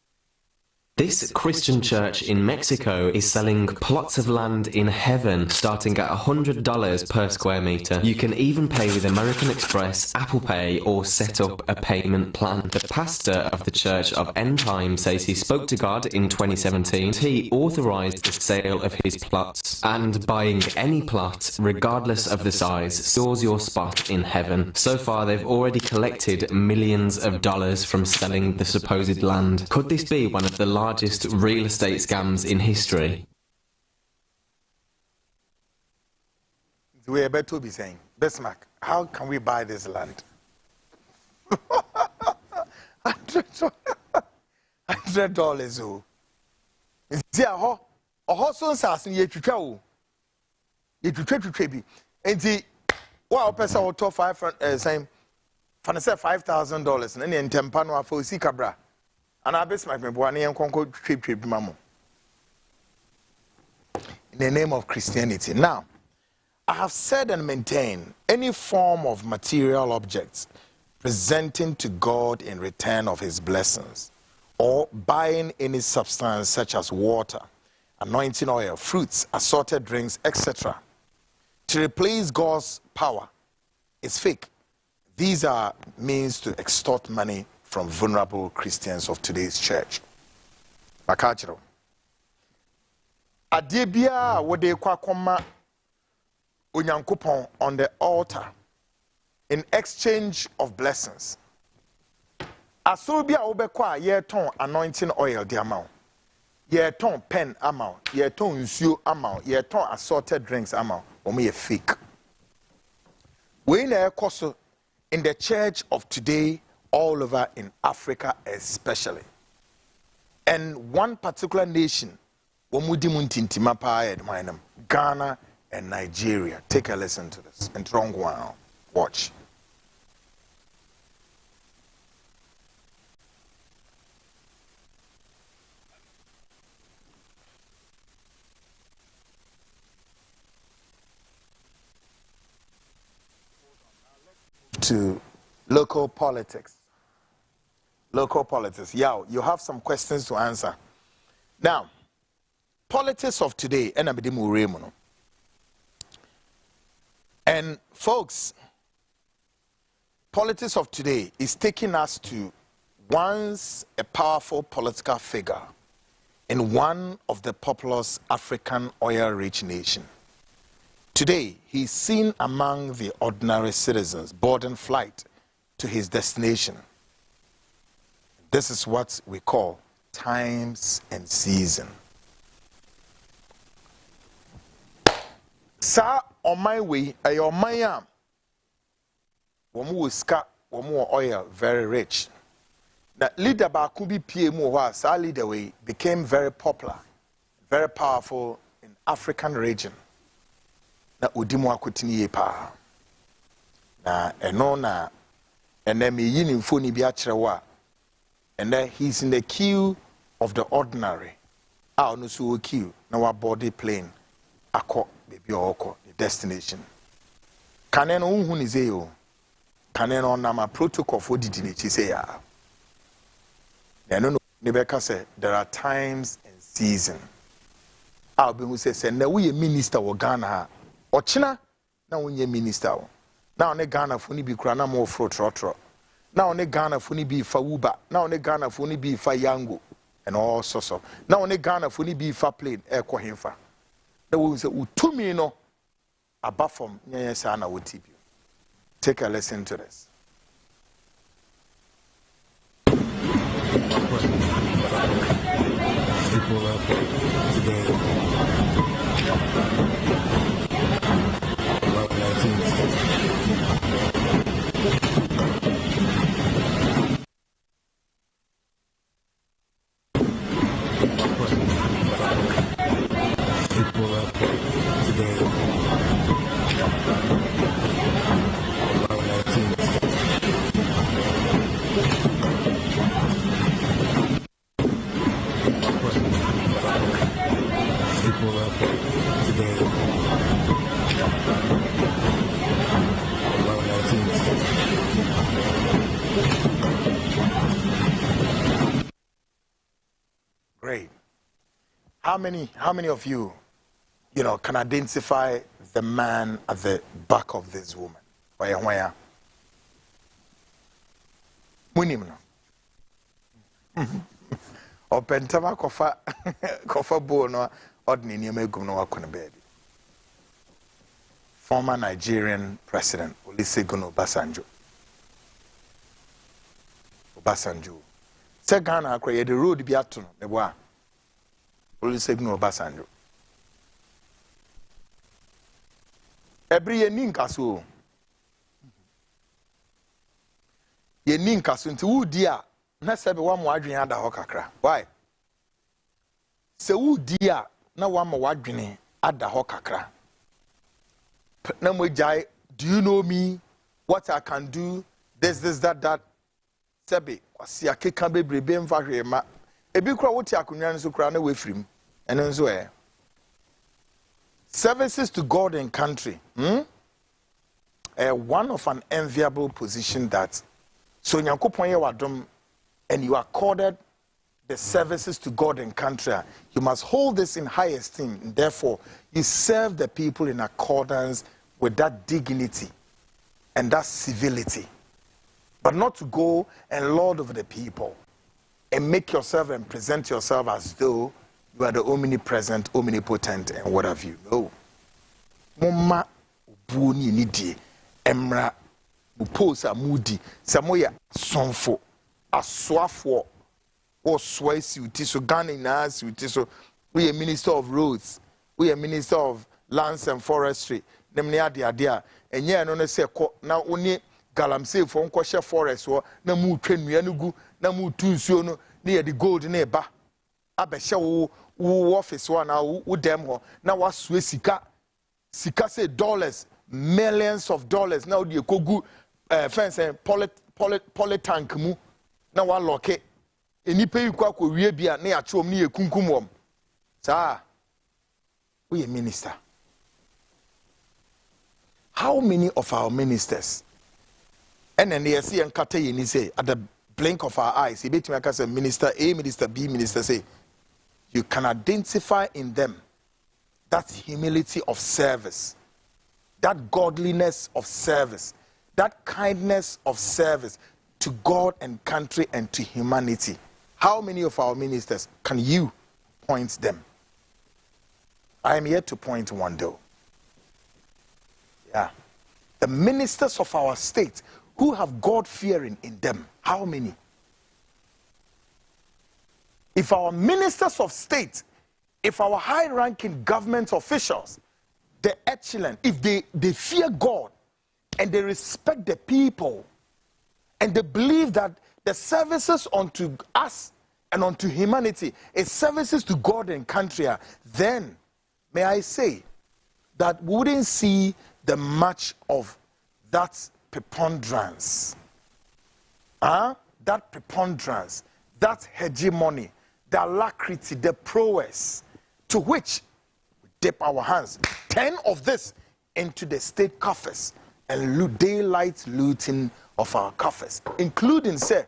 This Christian church in Mexico is selling plots of land in heaven starting at $100 per square meter. You can even pay with American Express, Apple Pay, or set up a payment plan. The pastor of the Church of End Time says he spoke to God in 2017. He authorized the sale of his plots, and buying any plot, regardless of the size, secures your spot in heaven. So far, they've already collected millions of dollars from selling the supposed land. Could this be one of the largest real estate scams in history? We are about to be saying, Bismarck, how can we buy this land? $100. Oh, see a horse on Sassin yet to travel. Yet to trade. And the wow, person will talk same $5,000 and then Tempano for Sicabra. And I best my boy and conquer trip mammo. In the name of Christianity. Now, I have said and maintained any form of material objects presenting to God in return of his blessings, or buying any substance such as water, anointing oil, fruits, assorted drinks, etc., to replace God's power is fake. These are means to extort money from vulnerable Christians of today's church. Makachiro. Adebia wode kwa koma onyankopon on the altar in exchange of blessings. Asurubia obekwa ye ton anointing oil di amount. Ye ton pen amount. Ye ton nsuo amount. Ye ton assorted drinks amount. Omo ye fake. We na ekoso in the church of today, all over in Africa especially. And one particular nation, Ghana and Nigeria. Take a listen to this. And watch. To local politics. Local politics. Yeah, you have some questions to answer. Now, politics of today, and folks, politics of today is taking us to once a powerful political figure in one of the populous African oil-rich nation. Today, he's seen among the ordinary citizens boarding flight to his destination. This is what we call times and season. Sa on my way, on my arm, womu oil very rich. The leader Bakubi PMO sa leader way became very popular, very powerful in African region. Na udimu akutini pa. Na enona enemi yini mfoni bi acherewa. And then he's in the queue of the ordinary. Ah, no so queue. Now our body plane. Ako baby oko the destination. Kanen unhu nizeyo. Kanen on nama protocol for didinichi say ya. No Nebeka say there are times and season. Ah, be who say na we minister wo Ghana. Ochina na we minister. Now ne Ghana funi bi kura na mo fro trotro. Now ne Ghana funi bi fa Uber. Now ne Ghana funi bi fa Yango and all sorts of. Now ne Ghana funi bi fa plane air ko himfa. There was a utumi no aba from nyanya sa na wotibi. Take a listen to this. People up today. About 19. People up today. About 19. People up today. About 19. Great. How many of you, can identify the man at the back of this woman? Where? Munim no. O pentama kofa bo no ordinary niyama egum no wakona baby. Former Nigerian President Olusegun Obasanjo. Se Ghana akwa ye the road bi ato no ebo a Olusegun Obasanjo. Every year ninkaso. Ye ninkaso nti wudi a na sebe wa mo adwen ada ho kakra. Why? Se wudi a na wa mo adwen ada ho kakra. Na mo jai, do you know me? What I can do? This, that. Sebe kwasi akeka bebrebe mfa hwema. Ebi kura woti akonwa nso kura na we frim. Eno nso services to God and country. One of an enviable position that so Nyankopon ye wadom and you are accorded the services to God and country. You must hold this in high esteem. And therefore, you serve the people in accordance with that dignity and that civility. But not to go and lord over the people and make yourself and present yourself as though you are the omnipresent, omnipotent, and what have you. No. Mama buni nidi emra muposa mudi samoya sonfo aswafo or swaisi utiso Ghana na utiso. We are Minister of Roads, we are Minister of Lands and Forestry. Nemne adia enye no se ko na oni galamsey fo nkwohye forest wo na mu twanua no gu na mu tunsuo no na ye the gold na eba abehye wo office wa na wo dem ho na wasue sika say dollars, millions of dollars na odi ekogu fence polytank mu na wa loke enipa yi kwa wie bia na ya chom na ye kunkum wom sa we a minister. How many of our ministers and then they see and kata yeni say at the blink of our eyes he betimi aka say minister A, minister B, minister C, you can identify in them that humility of service, that godliness of service, that kindness of service to God and country and to humanity. How many of our ministers can you point them? I am yet to point one though. Yeah. The ministers of our state who have God-fearing in them, how many? If our ministers of state, if our high-ranking government officials, the excellent, if they fear God and they respect the people and they believe that the services unto us and unto humanity is services to God and country, then may I say that we wouldn't see the much of that preponderance, that preponderance, that hegemony, the alacrity, the prowess to which we dip our hands, 10 of this into the state coffers and daylight looting of our coffers, including say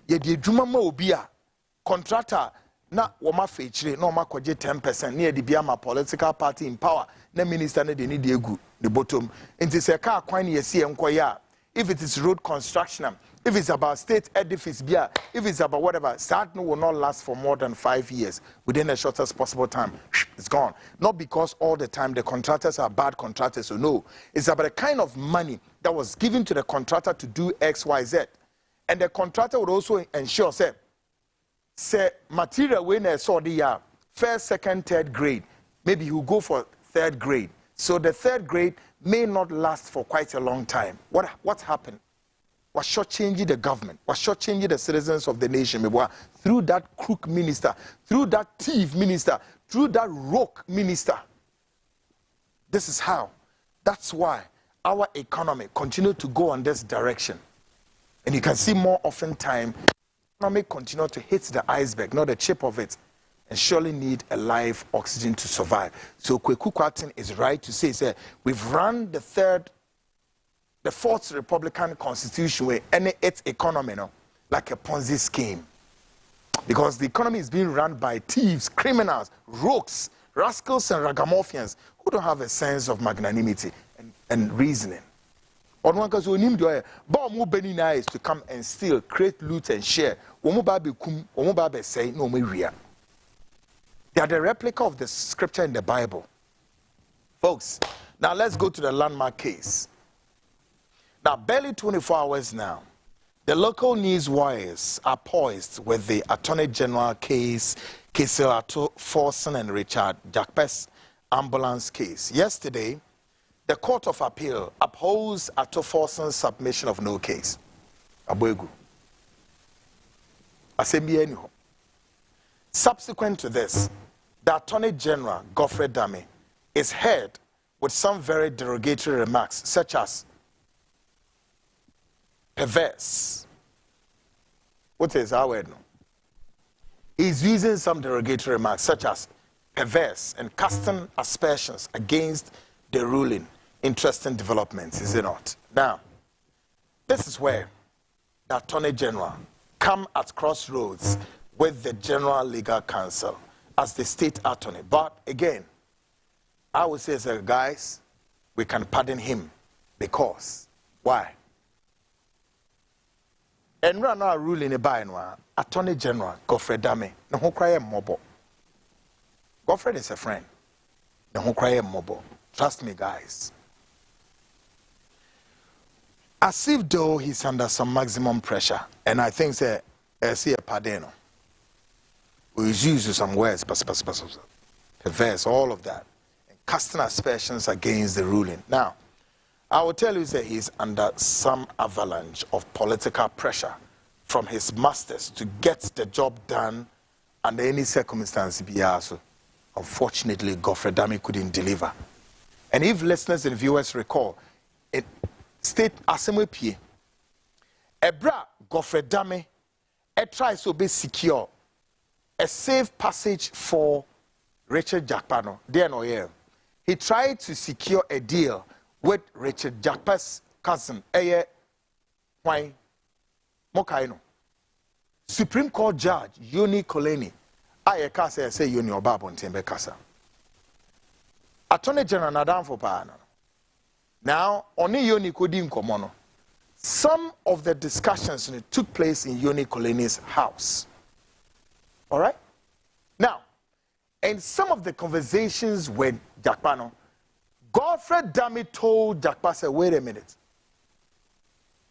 yedi adwuma ma obi a contractor na woma fechire na woma kwaje 10% na yedi bia ma political party in power na minister na de ni de egu the bottom nti se ka kwan na yesi enkoya. If it is road construction, if it's about state edifice bia, if it's about whatever, that will not last for more than 5 years. Within the shortest possible time, it's gone. Not because all the time the contractors are bad contractors, so no. It's about the kind of money that that was given to the contractor to do X, Y, Z. And the contractor would also ensure, say material when I saw the first, second, third grade, maybe he will go for third grade. So the third grade may not last for quite a long time. What happened? Was shortchanging the government, was shortchanging the citizens of the nation through that crook minister, through that thief minister, through that rogue minister. This is how. That's why our economy continued to go on this direction. And you can see more often time, economy continue to hit the iceberg, not the tip of it, and surely need a live oxygen to survive. So Kweku Kwatin is right to say, we've run the fourth Republican Constitution where its economy, like a Ponzi scheme. Because the economy is being run by thieves, criminals, rogues, rascals, and ragamuffins who don't have a sense of magnanimity and reasoning. On one case, we need to come and steal, create, loot, and share. They are the replica of the scripture in the Bible. Folks, now let's go to the landmark case. Now, barely 24 hours now, the local news wires are poised with the Attorney General case, Kesel Ato Forson and Richard Jakpes ambulance case. Yesterday, the Court of Appeal upholds Ato Forson's submission of no case. Abuegu. Asembieniho. Subsequent to this, the Attorney General, Godfrey Dame, is heard with some very derogatory remarks, such as perverse. What is our word? He's using some derogatory remarks, such as perverse, and casting aspersions against the ruling. Interesting developments, is it not? Now, this is where the Attorney General come at crossroads with the General Legal Counsel as the state attorney. But again, I would say, guys, we can pardon him because why? And right now, ruling a by Attorney General Godfrey Dame, no who cry mobile. Godfrey is a friend. No who cry mobile. Trust me, guys. As if though he's under some maximum pressure, and I think say, see a pardon. We use some words, perverse, all of that, and casting aspersions against the ruling. Now, I will tell you that he's under some avalanche of political pressure from his masters to get the job done under any circumstance. Unfortunately, Godfrey Dame couldn't deliver. And if listeners and viewers recall, it State Assembly PA, Ebra Godfrey Dame, tries to be secure a safe passage for Richard Jakpano. There no here. He tried to secure a deal with Richard Jakpa's cousin, why Mokaino. Supreme Court Judge Yoni Koleni. I say Yoni Obabo Ntembe Kasa. Attorney General Nadam for Pano. Now, only Yoni Kodim Komono. Some of the discussions took place in Yoni Koleni's house. All right? Now, in some of the conversations with Jakpano, Godfrey Dame told Jakpa, say, wait a minute.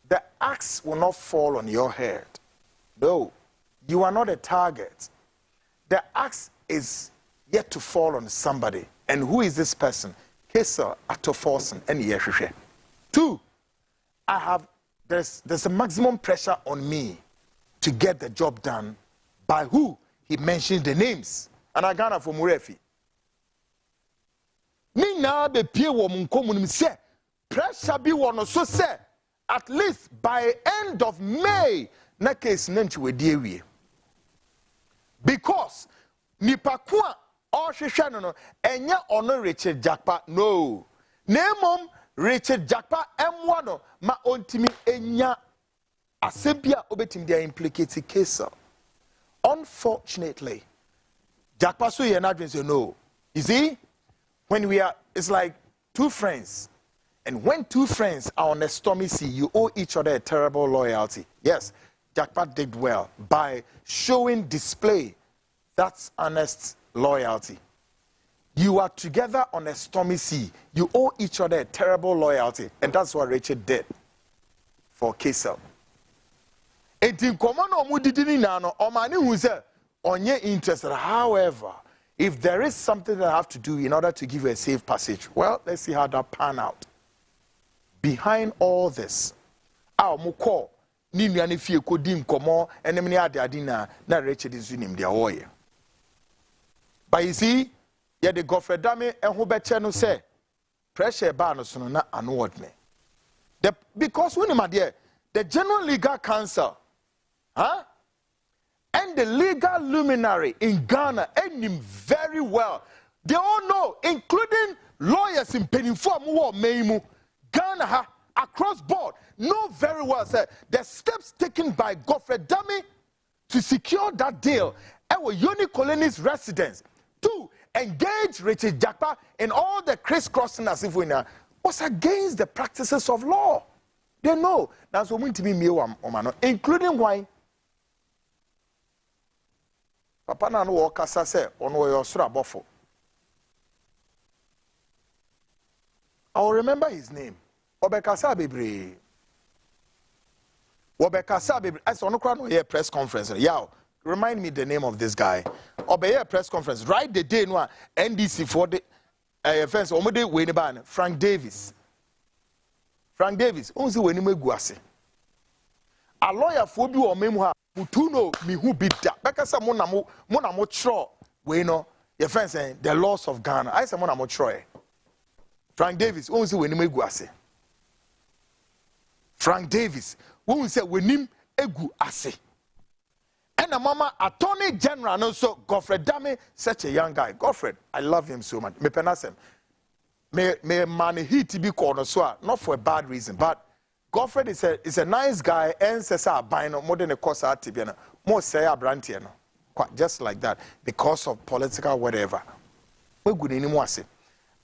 The axe will not fall on your head. No, you are not a target. The axe is yet to fall on somebody. And who is this person? Kesel Ato Forson and Yeshushe. 2, there's a maximum pressure on me to get the job done by who? He mentioned the names. And I got for Murefi. Nina be pie wo munkomunim se pressure be one so say at least by end of May na case nanchi we die wie. Because nipa ko a ohwehwe no enya ono Richard Jakpa no. Nemom Richard Jakpa emwa no ma ontimi enya asebia obetim dia implicate case. Unfortunately, Jakpa so ye na dwen say no. You see, when it's like two friends. And when two friends are on a stormy sea, you owe each other a terrible loyalty. Yes, Jakpa did well by display that's honest loyalty. You are together on a stormy sea. You owe each other a terrible loyalty. And that's what Rachel did for Kesel. However, if there is something that I have to do in order to give you a safe passage, well, let's see how that pan out. Behind all this, our moko ni nuane fie kodi nkomo enem ne ade ade na Rachel is unim dia oye. But you see, yeah, the Godfrey Dame and who beche no say pressure ba no so na anward me. Because when the General Legal Council, and the legal luminary in Ghana and him very well. They all know, including lawyers in Penifo Muwa Meimu, Ghana across board, know very well sir, the steps taken by Godfrey Dame to secure that deal and were Unicolonies residents to engage Richard Jakpa in all the crisscrossing as if we know was against the practices of law. They know that's what we to be including why. Papa na no wakasa se ono yo sura bofo. I will remember his name. Obekasa bebre. Obekasa bebre. As ono kra no press conference. Yeah, remind me the name of this guy. Obeye press conference. Right the day no NDC for the first omode we ni ban Frank Davis. Frank Davis onzi we ni megu ase. A lawyer for bi o memu ha Mutuno mi who be that. Bekasa mo tro we know your friend saying the laws of Ghana. I say mo tro. Frank Davis won't say we nim egu ase. Frank Davis won't say we nim egu ase. And a mama Attorney General also Godfrey Dame, such a young guy. Godfrey, I love him so much. Me penasem. Me man he to be called so not for a bad reason, but Godfrey is a nice guy and says buy no more than a course at Tibiana. More say a brantiano. Quite just like that. Because of political whatever. We good anymore.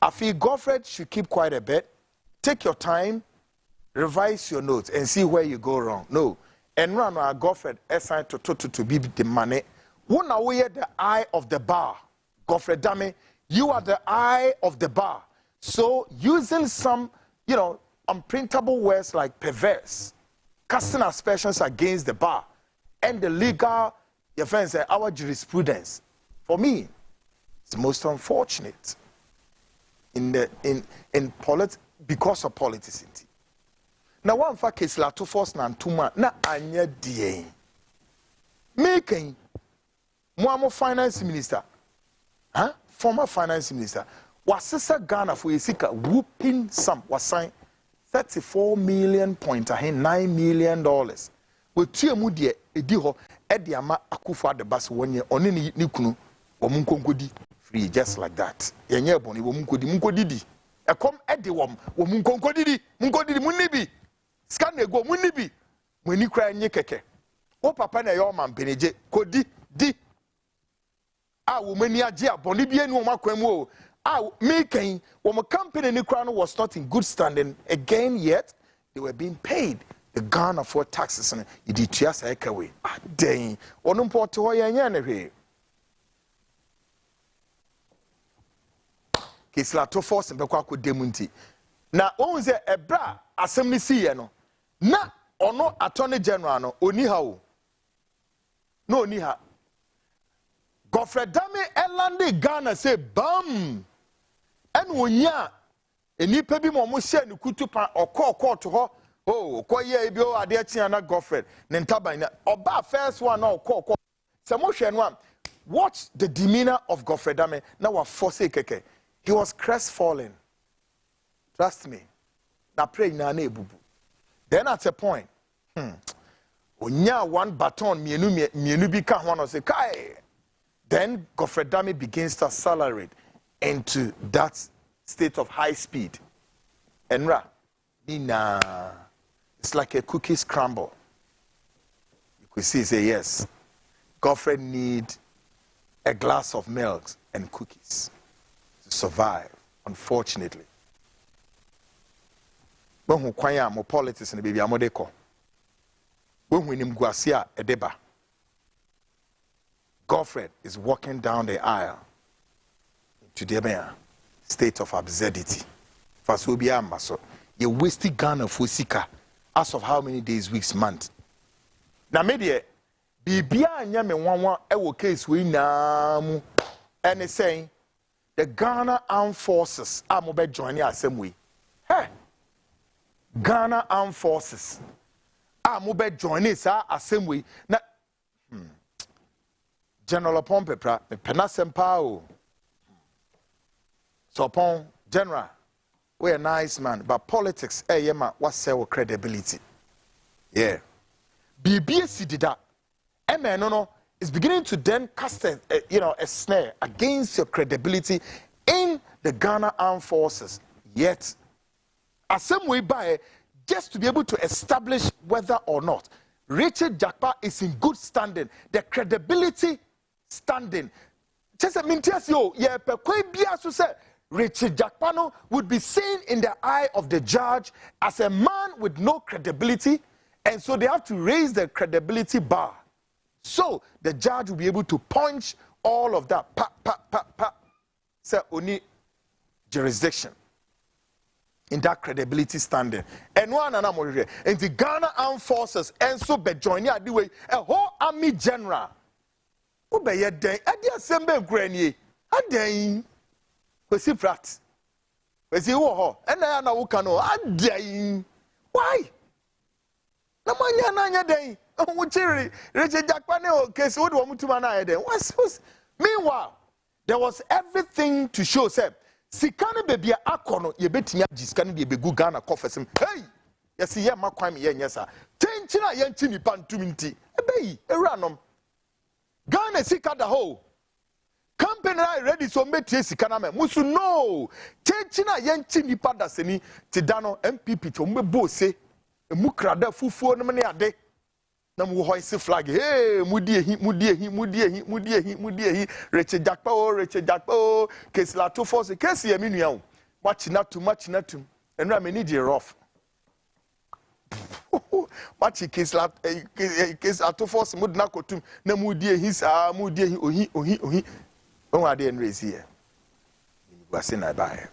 I feel Godfrey should keep quiet a bit. Take your time, revise your notes and see where you go wrong. No. And run our Godfrey assigned to be the money. When are we at the eye of the bar? Godfrey Dame, you are the eye of the bar. So using some, unprintable words like perverse, casting aspersions against the bar and the legal defense and our jurisprudence, for me, it's most unfortunate because of politics. Now one fact case la to force na ntuma na anya die making Muamo finance minister, former finance minister, was Ghana for a whooping sum was signed. $34 million $9 million. With two mudie ediho ediama akufa the bus 1 year on any nikunu or munkodi free just like that. Yenye boni munkodi a come ediwom or munkodi munibi scan go munibi when you cry nyekeke. O papa na yo man beneje kodi di a womani agia boni bi enu ma kwemu making when my company in the crown was not in good standing again yet, they were being paid the Ghana for taxes and you did just like away. Dang, on import to Hoya Kisla to force and Bakako Demunti. Now, owns a bra assembly see no. Na or no attorney general no onihao. No niha. Godfrey Dame Elande Ghana say bam. And when ya a new baby momo share no kutupa or call to her, oh, call ye bio Adiana Godfrey, Nentabina, or bar first one or call. Samotion one. Watch the demeanor of Godfrey Dame. Now a forsake. He was crestfallen. Trust me. Now pray na bubu. Then at a point, Onya one baton mienu bika one say kai. Then Godfrey Dame begins to accelerate into that state of high speed. Enra, Nina, it's like a cookie scramble. You could see, say yes, Godfrey need a glass of milk and cookies to survive, unfortunately. When who kwanya mo politics in the baby amodeko. When we nim guasia edeba. Godfrey is walking down the aisle. to the state of absurdity. First, we be so you wasting Ghana for sika as of how many days, weeks, months. Now, media, Bibia and Yaman one ewo case we now and saying the Ghana Armed Forces are mobile joining us same way. Hey, Ghana Armed Forces are mobile joining us same way. Now, General Pompepra, me penasempao. So upon General, we're a nice man, but politics, yema, what's our credibility? Yeah. BBS did that. No, is beginning to then cast a snare against your credibility in the Ghana Armed Forces. Yet, as some way by, just to be able to establish whether or not Richard Jakpa is in good standing, the credibility standing. Just a minute, yeah, Richard Jakpano would be seen in the eye of the judge as a man with no credibility, and so they have to raise the credibility bar. So the judge will be able to punch all of that. Say only jurisdiction in that credibility standing. And one and more in the Ghana Armed Forces, and so be joining the way a whole army general. Who be your day? I did assemble granny. I day. We see frat. We see who? And I know who can know. I day. Why? Na manya na nya day. Richard Jakpane case what want to man then. Meanwhile, there was everything to show say sikane baby akono ye betimi agiskane de begu Ghana kofesem. Hey! Yes ye makwan me ye nyesa. Tenchina ye nchi nipa ntuminti. Ebeyi ewranom. Ghana sika da ho. Company ready so metie sikana me. Musu no. Tenchina ye nchi nipa da seni ti dano NPP to mbebo se emukrada fufuo no me ade. Na mu hoist flag. Hey, mudi Richard Jakpa, case la to force case ye minu watch not too much not to and I need you rough. Watch case la to force mud na kotum na mudi his mudi ohi on ade en raise here. We say na buy.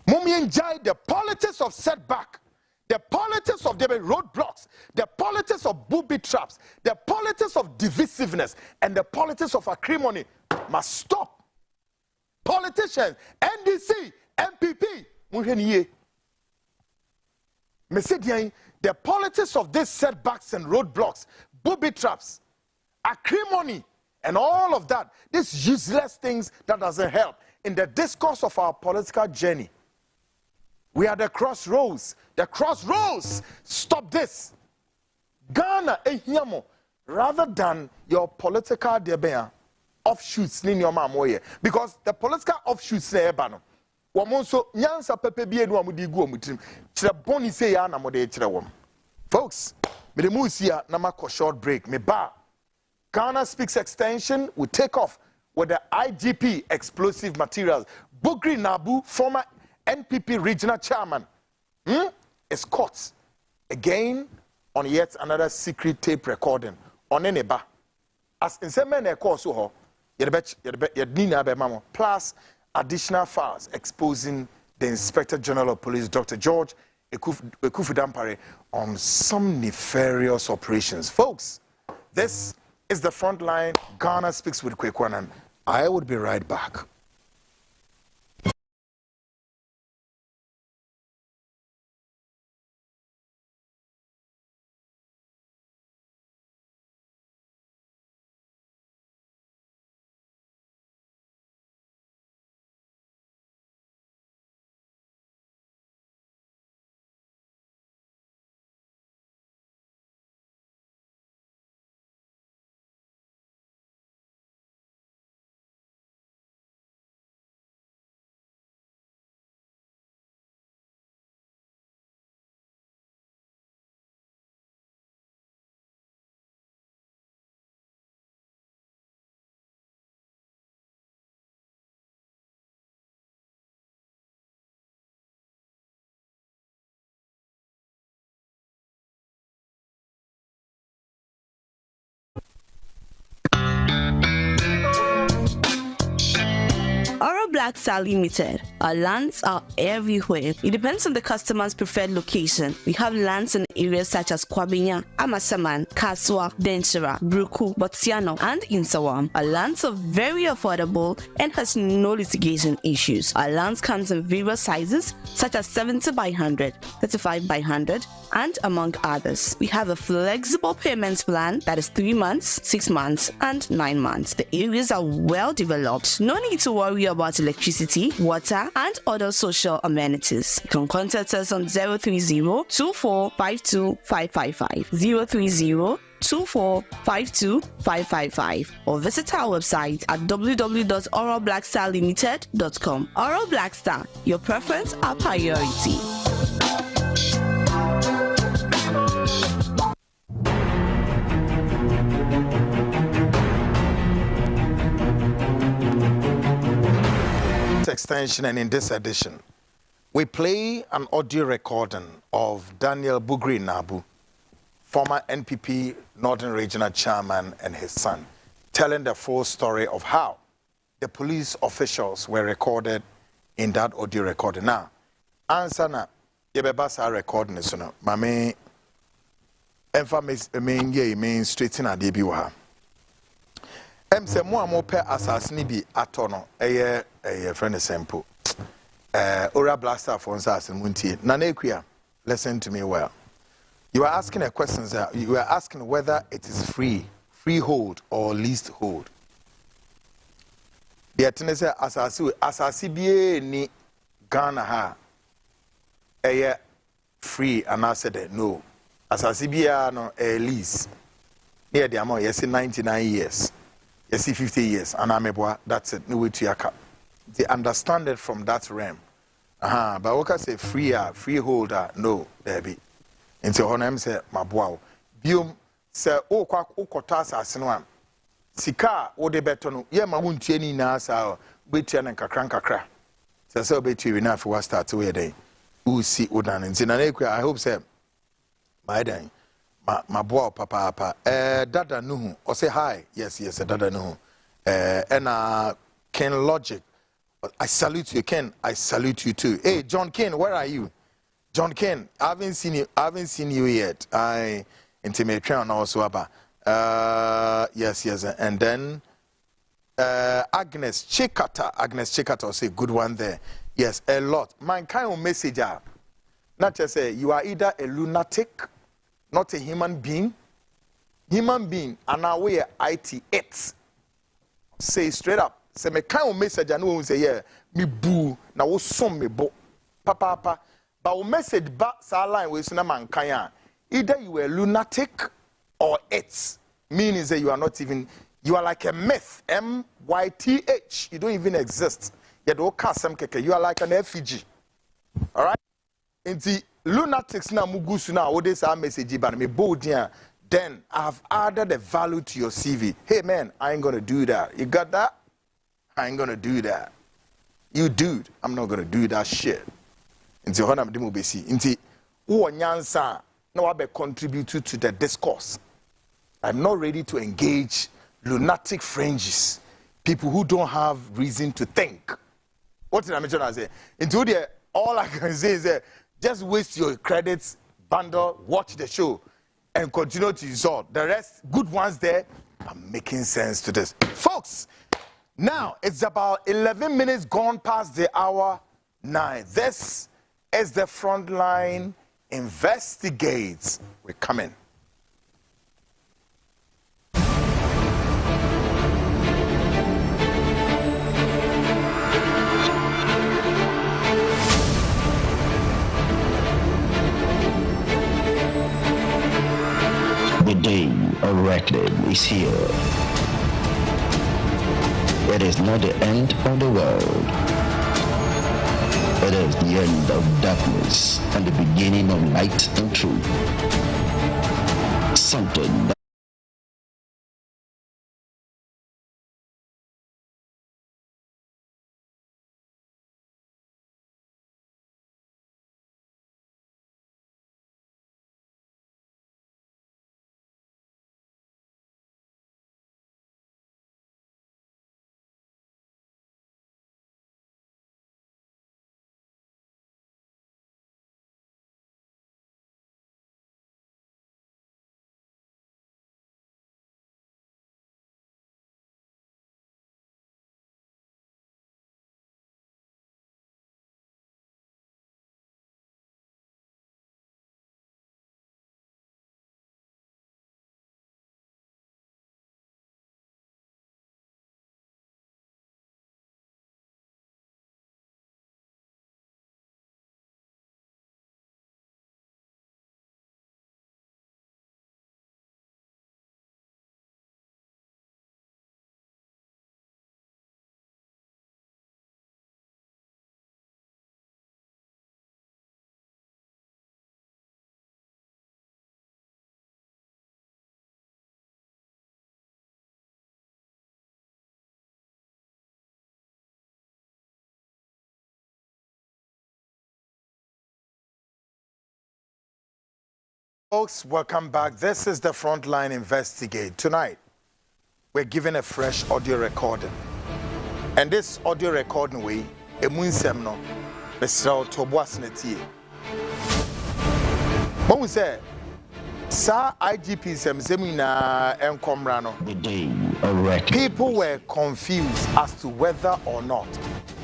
Mummy enjoy the politics of setback. The politics of the roadblocks, the politics of booby traps, the politics of divisiveness, and the politics of acrimony must stop. Politicians, NDC, NPP, the politics of these setbacks and roadblocks, booby traps, acrimony, and all of that, these useless things that doesn't help in the discourse of our political journey. We are the crossroads. The crossroads. Stop this. Ghana ehiamo rather than your political debate offshoots in your mamoye. Because the political offshoots ne ebano. Wamonso nyansa pepe bi enu amudi gu omutrim. Chire boni se ya na mode chire wom. Folks, me de musia na mako short break. Me ba. Ghana Speaks Extension will take off with the IGP explosive materials. Bugri Naabu, former NPP regional chairman, is caught again on yet another secret tape recording on Eneba. As in some men course plus additional files exposing the Inspector General of Police, Dr. George Ekufu-Dampare, on some nefarious operations. Folks, this is the Frontline. Ghana Speaks with Kwekwanan. I would be right back. Black Star Limited. Our lands are everywhere. It depends on the customer's preferred location. We have lands in areas such as Kwabinya, Amasaman, Kaswa, Denchira, Bruku, Botsiano, and Insawam. Our lands are very affordable and has no litigation issues. Our lands comes in various sizes such as 70 by 100, 35 by 100, and among others. We have a flexible payments plan that is 3 months, 6 months, and 9 months. The areas are well developed. No need to worry about electricity, water, and other social amenities. You can contact us on 030-2452-555, 030-2452-555, or visit our website at www.oralblackstarlimited.com. Oral Black Star, your preference, our priority. Extension, and in this edition we play an audio recording of Daniel Bugri Naabu, former NPP Northern Regional Chairman, and his son, telling the full story of how the police officials were recorded in that audio recording. Now, answer na yebeba recording is no mame emphasis mean straight in a debi wa. Se mo amope asasni bi atono eye friend sample ora blaster for nsas muntie na ekua. Listen to me well. You are asking a question, sir. You are asking whether it is freehold or leasehold. The tenese asasi bie ni Ghana ha eye free and I said no. Asasi bia no lease. Near the amount yes 99 years. You see 50 years, and I'm a that's it. No way to your cap. They understand it from that realm. But what I say freeholder, no, there be. And so when say my boy, biom say kotas asinwan. Sika o de beto no. Ye ma wuntie ni na sa betia na kakra. Say betia we na for start we dey. Who see odan nti na I hope say my day. My boy papa dada nuhu or say hi. Yes dada nuhu and Ken Logic, I salute you. Ken, I salute you too. Hey John Ken, where are you? John Ken, I haven't seen you yet. I intimate also about yes and then Agnes Chikata say good one there. Yes, a lot. My kind of message not just say you are either a lunatic, not a human being, and now we are IT8. Say straight up. Say me kind of message I know say yeah, me boo, na wo som me bo. Papa. But we message back sa line we say na man kan either you are a lunatic or it. Meaning that you are not even, you are like a myth. MYTH. You don't even exist. You don't cast some keke. You are like an effigy. All right? In the lunatics na mugusu na what is our message but me bold here. Then I've added a value to your CV. Hey man, I ain't gonna do that. You got that? I ain't gonna do that. You dude, I'm not gonna do that shit. Inti honam demo besi. Inti uwa nyansa na wabe contribute to the discourse. I'm not ready to engage lunatic fringes, people who don't have reason to think. What did I mention? I say, into all I can say is just waste your credits, bundle, watch the show, and continue to insult. The rest, good ones there, are making sense to this. Folks, now it's about 11 minutes gone past the hour 9. This is the Frontline Investigates. We're coming. The day of reckoning is here. It is not the end of the world. It is the end of darkness and the beginning of light and truth. Something Folks, welcome back. This is the Frontline Investigate. Tonight, we're given a fresh audio recording. And this audio recording way, emunsem no, Mr. Toboas Netie. When we say, Sir IGP Semina and Comrano, people were confused as to whether or not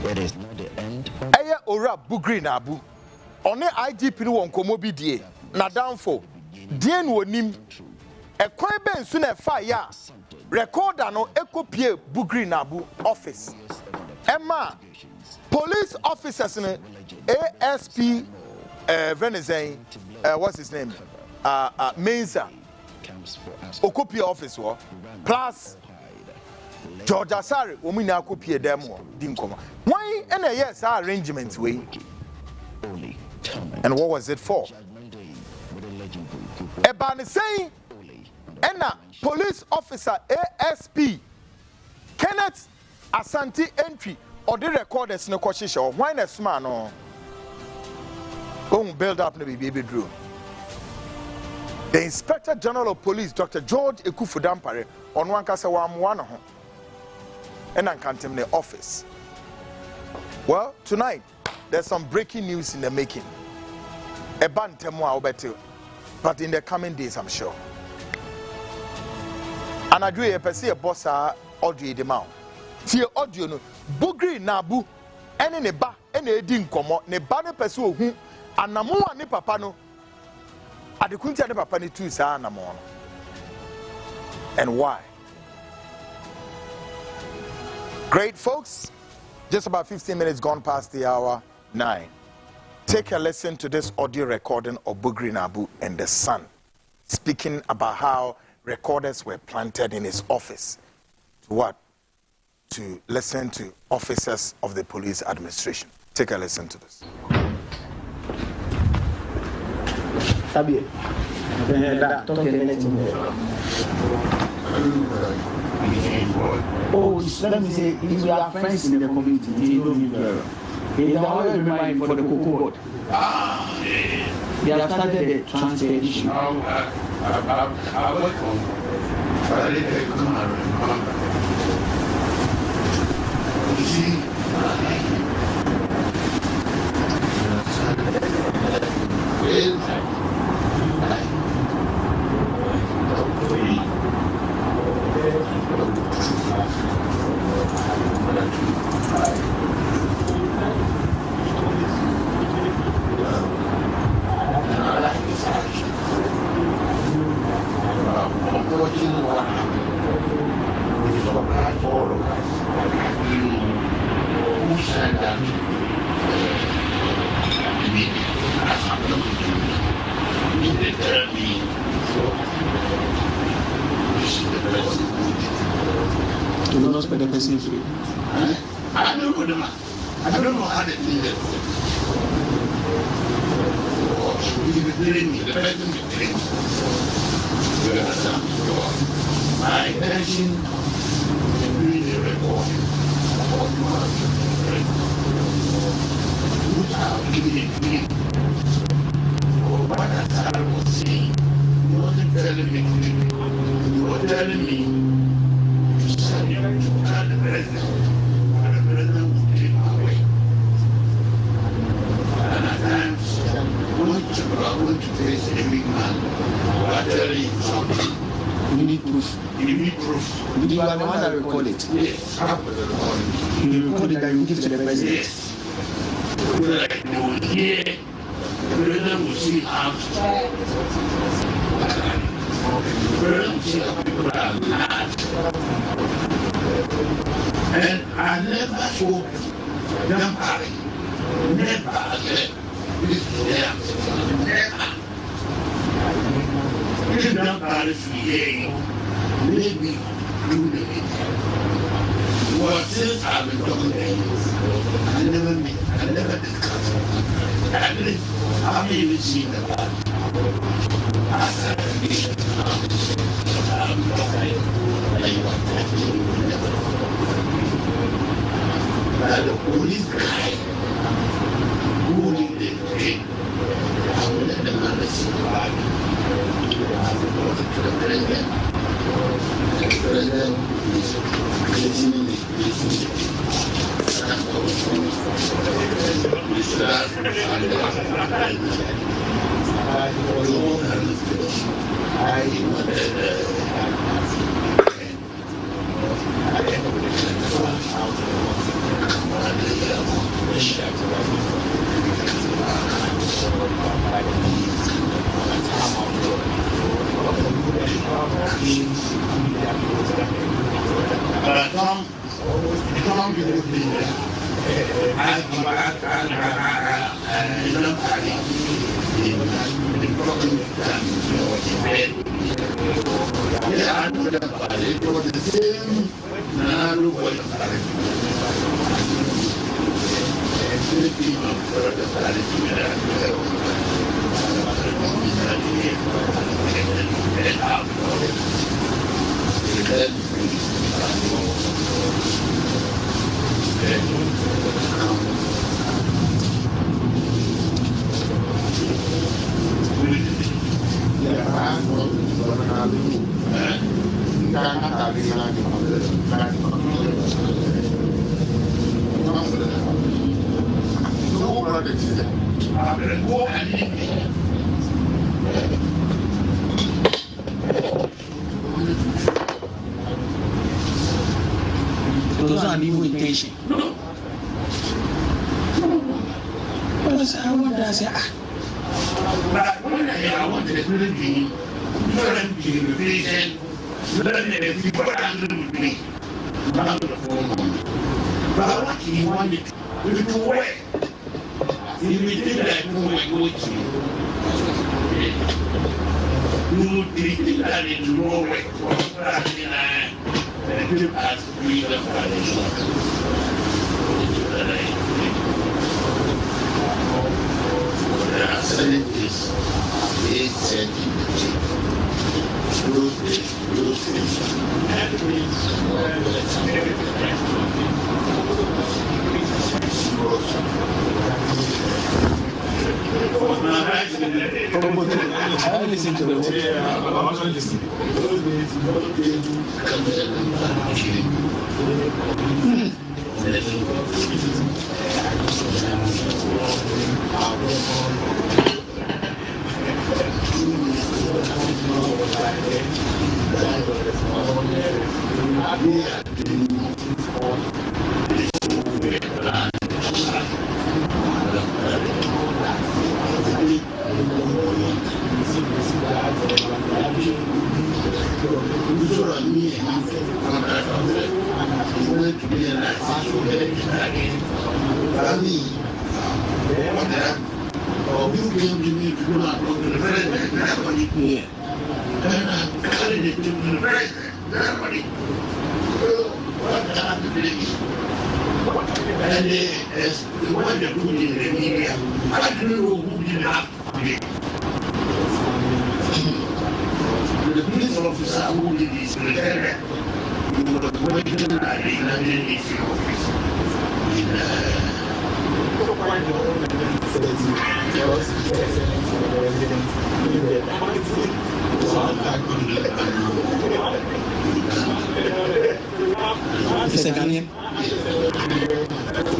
it is not the end of Aya Ora Bugri Naabu. On IGP no won komo bi die na downfall die no nim e kwan ben so na fa ya recorder no ekopie Bugri Naabu office Emma police officers no ASP Venezuela what's his name Mensa okopie office wo plus George Asare omu na akopie dem wo di nkoma why na yes arrangement we. And what was it for? Ebani saying, Enna police officer ASP Kenneth Asante entry or the recorders no kwashisha why na sma no build up no baby drew. The Inspector General of Police Dr. George Ekufudampare on one kasa wa amwana ho and ankantem the office. Well, tonight there's some breaking news in the making. A bantemwa obeto, but in the coming days, I'm sure. And I do a perceive a boss audio the mount. See audio no Bugri Naabu, any neba, any din komo, ne bane pesu who, and namu ani papa no. At the kunti ani papa ni tu sa namono. And why? Great folks, just about 15 minutes gone past the hour 9. Take a listen to this audio recording of Bugri Naabu and the son speaking about how recorders were planted in his office. To what? To listen to officers of the police administration. Take a listen to this. Oh, let me say, if we are friends in the community, they know me well. They are always reminding for the cocoa board. They have started the transfer issue. I work on you see, Do not spend the person free. I don't know how they do that. The person my intention in doing the recording of what you are doing, which I have given for what I was saying. You wasn't telling me, you were telling me to send you to tell the president, and the president would take my way. And at times, going to face a big man, who are telling you something. You need proof. You need proof. You are the one that record it. Yes, I have the recording. You record it and you give to the president. Yes. Like they will hear, the president will see how the president will see how people are mad. And I never told them, never this is them. Never. If them parents will hear you, maybe do the meeting. Well, since I've been talking to you, I never discussed it. At least, I haven't even seen the bad. I said, I'm talking like you are talking. That the police guy who did the thing, I will let the man see the body. Those are evil intention. No. Because I want to say, but when I want to really be different to the patient, learning people handle with me. Not the phone. But what he wanted to work. If we did that, we would go to you think that it's no way to ask freedom I listen to the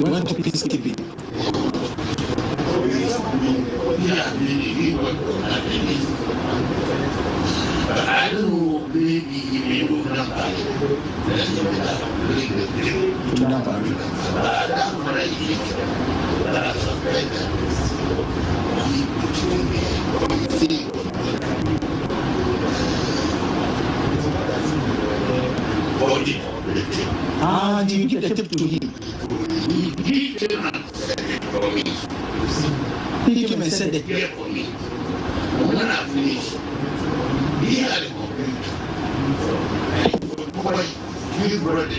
we went to peacekeeping. But I don't know, maybe he may move not back. That's what I think. That's a better. Did you give the tip to him? He came and said it for me. He came and said it here for me. When I finished, he had a computer. And he brought it.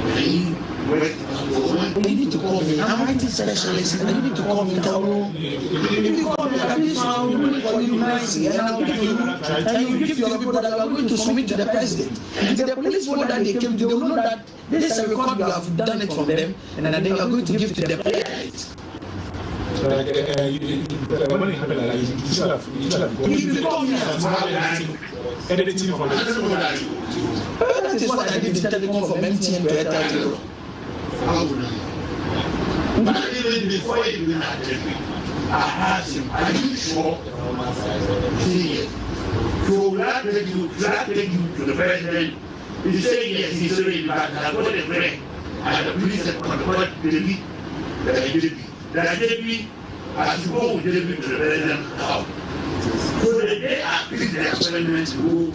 And he went. You need to call me. I'm IT specialist. And you need to call me. You need to call me. I'll call you nicely. And I'll give you. And you give to your people that are going to submit to the president. And if the police know that they came to, they will know that this is a record you have done it from them. And then you are going to give to the president. Like, when it happened, like, you should have called me editing from it. That is what I did in telecom from MTN to Airtel. But even before he even attended me, I asked him, are you sure? He said yes. So will I take you to the president? He said yes, he's already back. I got a friend at the police headquarters, David. I should go with David to the president's house. So the day I picked the appointment to go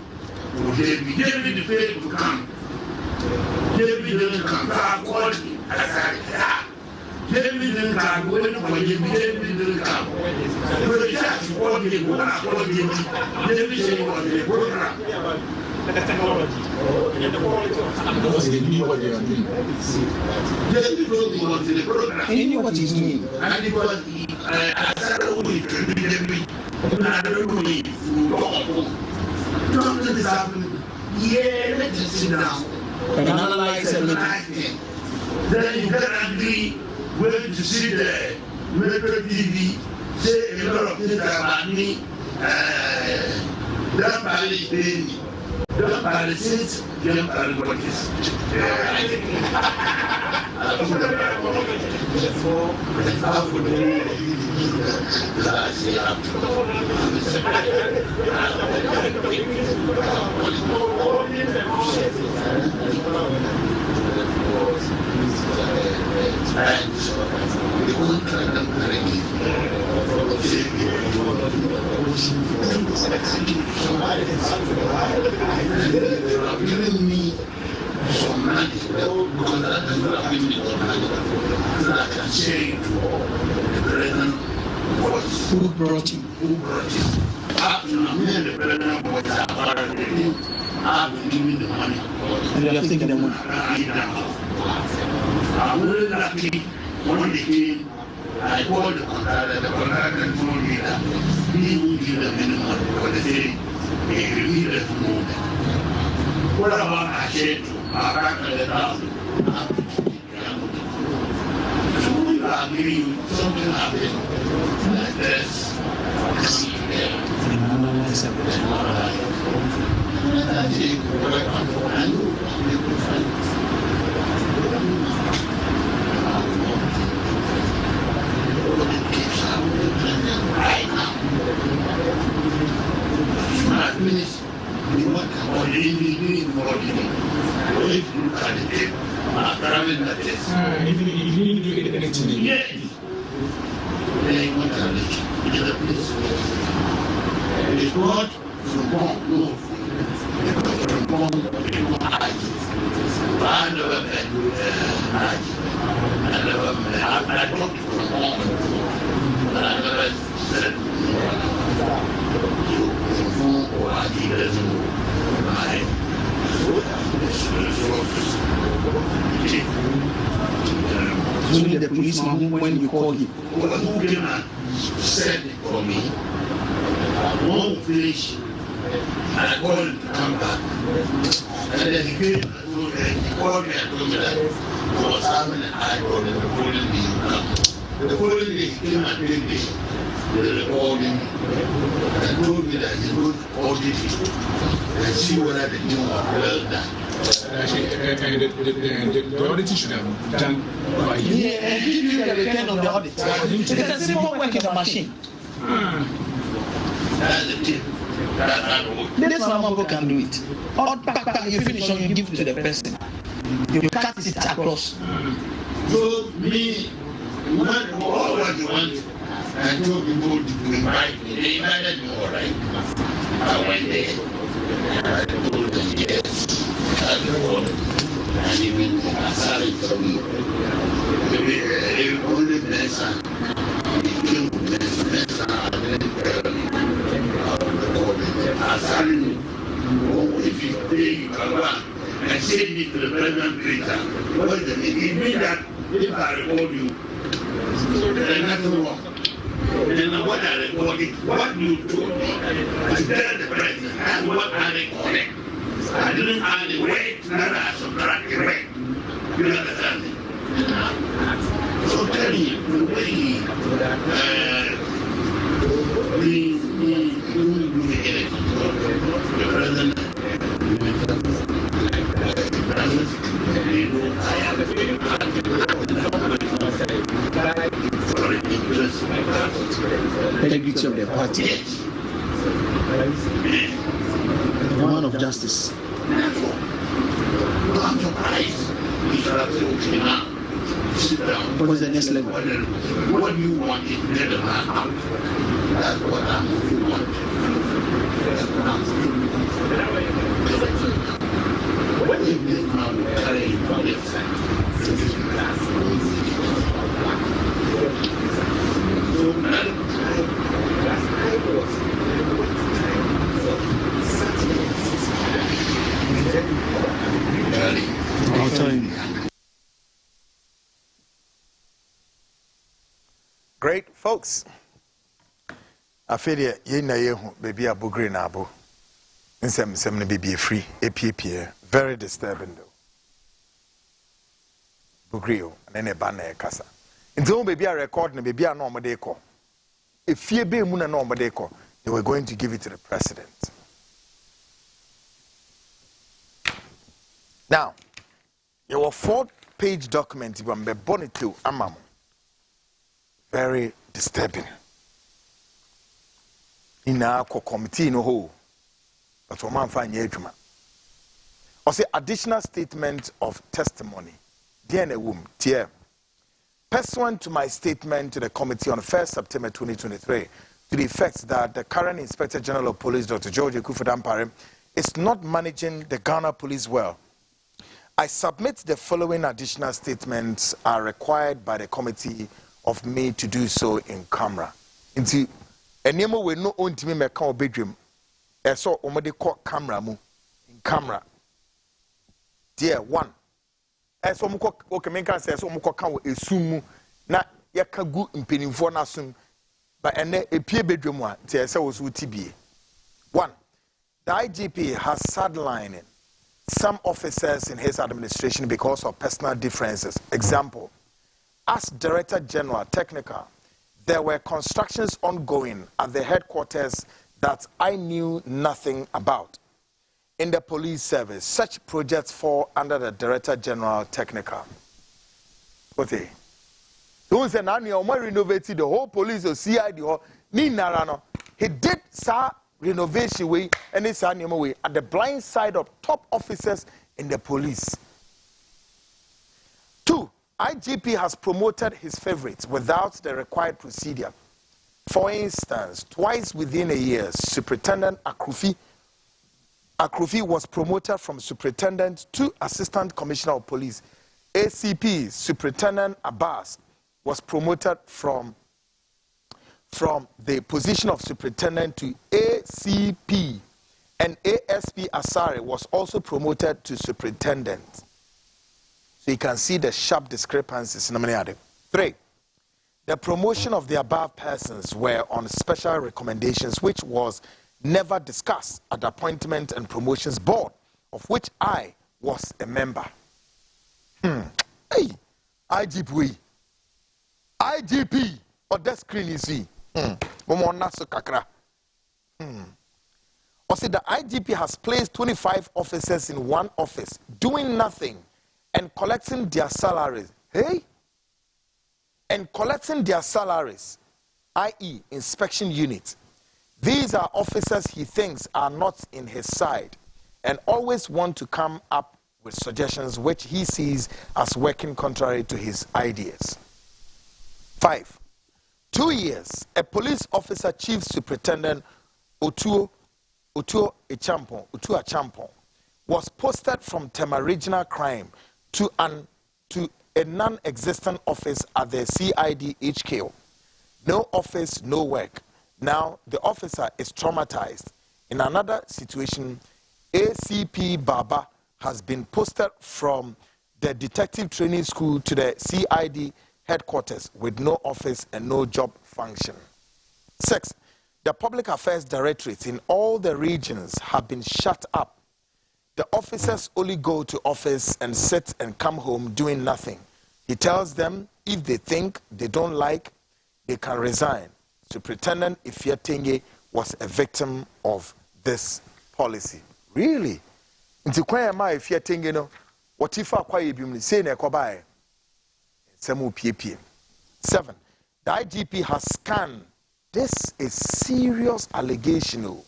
with David failed to come. David didn't come, so I called him. I said, David didn't come, David didn't come. So the judge called him, when I called him, David said he was in the program. Because he knew what they were doing. David told me he was in the program. He knew what he's doing. And because I started only to read David, and I don't know if you something is happening. Yeah, let's just sit down. And analyze everything. Then you can agree whether to see the Metro TV, say a lot of things about me, that party paying me, that party says, young party watches. Giving me some money because that is not giving me some money so I can say to the president who brought him. After the president was apparently I've been giving the money. And you have taken the money. I'm really lucky when they came. I called the contractor told me that he will give the minimum because they say they really doesn't know that. What about I said to my back of the house? So we are giving you something happened like this. Right now, if you look at the tape, traveling like this. If you didn't do anything. Yes. Then you want to reach the place. It is not from home, no. From home, people hide. But I never met hide. I never met. I talked from home. But I never said from home or I didn't know. So the policeman when you call him. Who came and said it for me, won't finish, and I called him to come back. And then he came and called me and told me that he was having an eye problem the following day. The following day he came and paid me. They called him and told me that he would audit it and see whether the thing was well done. The auditing should have done by you. Yeah, and give you the return of the audit. It's a simple work in the machine. That's the tip. This normal people can do it. Or back, you finish and you give to the person. You cut it across. So me, all what you want, and told people to invite me. They invited me, all right. I went there. I told them yes. And even I started to me. Only Mesa, he came to Mesa, I didn't tell him how to record it. I started, if you pay, you can run and send it to the president later. What does it mean? It means that if I record you, there's nothing wrong. Then what I recorded, what you told me, to tell the president, and what I recorded. I didn't add the weight, not I subtract the weight. You understand me? So tell me, the way Integrity of the party. The man of justice. What is the next level? What do you want is get the man out. That's what I'm want. What if this man will carry you from this side? I'll tell you. Great, folks. I feel you know, baby, a Bugri Naabu. And some baby free, APP. Very disturbing, though. Bugrio, and then a banner casa. And so, baby, I record, and baby, I know what they call. If you be Muna no what they call, they were going to give it to the president. Now, your 4-page document, you be bonnet to Amam. Very disturbing. In our committee no ho, but for man find yejuma. Or say additional statement of testimony. Dear womb, dear. Pursuant to my statement to the committee on 1st September 2023, to the effect that the current Inspector General of Police, Dr. George Ekufudampare, is not managing the Ghana Police well, I submit the following additional statements are required by the committee of me to do so in camera. Inti enemo we no ontimi meka obedwem. Eso omode call camera mu in camera. Dear one. Eso mo okay menka say eso mo ka wo esum mu na yeka gu mpenimfo na sum ba ene epie bedwem a tie say wo so tibie. 1. The IGP has sidelined some officers in his administration because of personal differences. Example, as Director General Technical, there were constructions ongoing at the headquarters that I knew nothing about. In the police service, such projects fall under the Director General Technical. Okay. Don't say now renovated the whole police or CID or ni narano. He did sa renovation way and it's way at the blind side of top officers in the police. 2. IGP has promoted his favorites without the required procedure. For instance, twice within a year, Superintendent Akrufi was promoted from Superintendent to Assistant Commissioner of Police. ACP Superintendent Abbas was promoted from the position of Superintendent to ACP, and ASP Asare was also promoted to Superintendent. So you can see the sharp discrepancies. 3. The promotion of the above persons were on special recommendations which was never discussed at the Appointment and Promotions Board, of which I was a member. Hey, IGP, or that screen you see. Or see, the IGP has placed 25 officers in one office, doing nothing and collecting their salaries. Hey? And collecting their salaries, i.e. inspection unit. These are officers he thinks are not in his side and always want to come up with suggestions which he sees as working contrary to his ideas. 5. 2 years, a police officer, Chief Superintendent Otuo Achampon, was posted from Tema Regional Crime to a non-existent office at the CID HQ. No office, no work. Now the officer is traumatized. In another situation, ACP Baba has been posted from the detective training school to the CID headquarters with no office and no job function. 6. The public affairs directorates in all the regions have been shut up. The officers only go to office and sit and come home doing nothing. He tells them if they think they don't like they can resign. Superintendent Ifeatenge was a victim of this policy. Really? Nti kwa ma Ifeatenge no, what if akwa yebim say na ekobae? Semu piepie. 7. The IGP has scanned. This is serious allegation.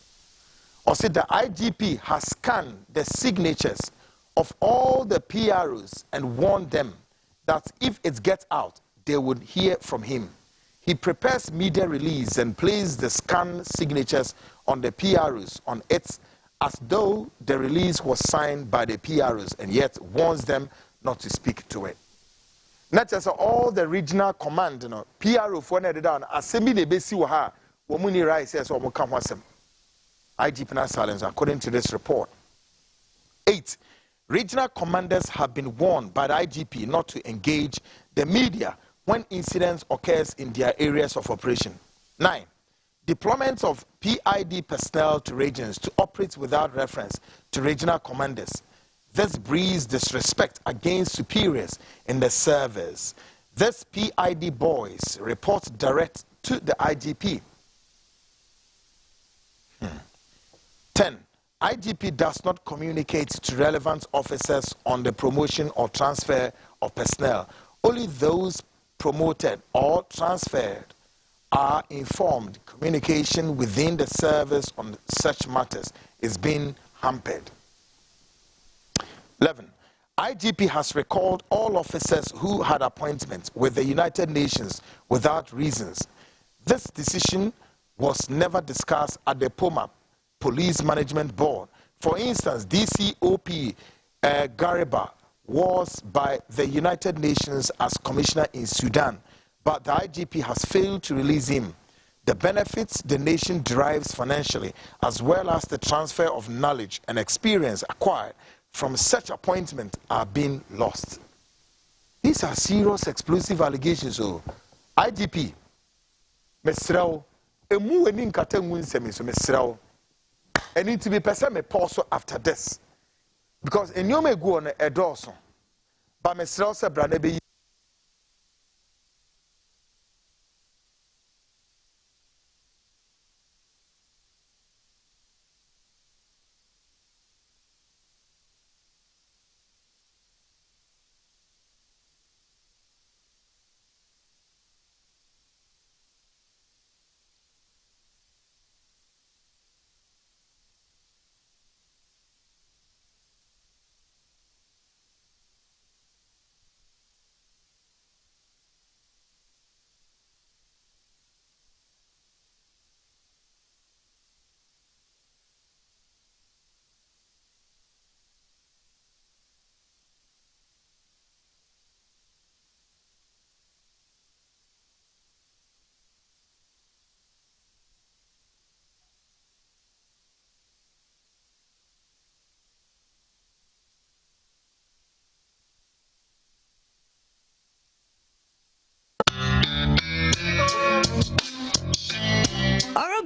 Or said the IGP has scanned the signatures of all the PROs and warned them that if it gets out, they would hear from him. He prepares media release and places the scanned signatures on the PROs on it as though the release was signed by the PROs and yet warns them not to speak to it. Not just all the regional command, PRO for one down, assembly the base ha, womuni right says or come wasem. IGP na silence according to this report. 8. Regional commanders have been warned by the IGP not to engage the media when incidents occurs in their areas of operation. 9. Deployment of PID personnel to regions to operate without reference to regional commanders. This breeds disrespect against superiors in the service. This PID boys report direct to the IGP. 10. IGP does not communicate to relevant officers on the promotion or transfer of personnel. Only those promoted or transferred are informed. Communication within the service on such matters is being hampered. 11. IGP has recalled all officers who had appointments with the United Nations without reasons. This decision was never discussed at the POMA, Police Management Board. For instance, DCOP Gariba was by the United Nations as commissioner in Sudan, but the IGP has failed to release him. The benefits the nation derives financially, as well as the transfer of knowledge and experience acquired from such appointment, are being lost. These are serious explosive allegations. So, IGP, Mesrao, emu eni nkata ngu nsemi so Mesrao. And need to be person me pause after this, because in your me go on a doorso, but Mesrao se brane be.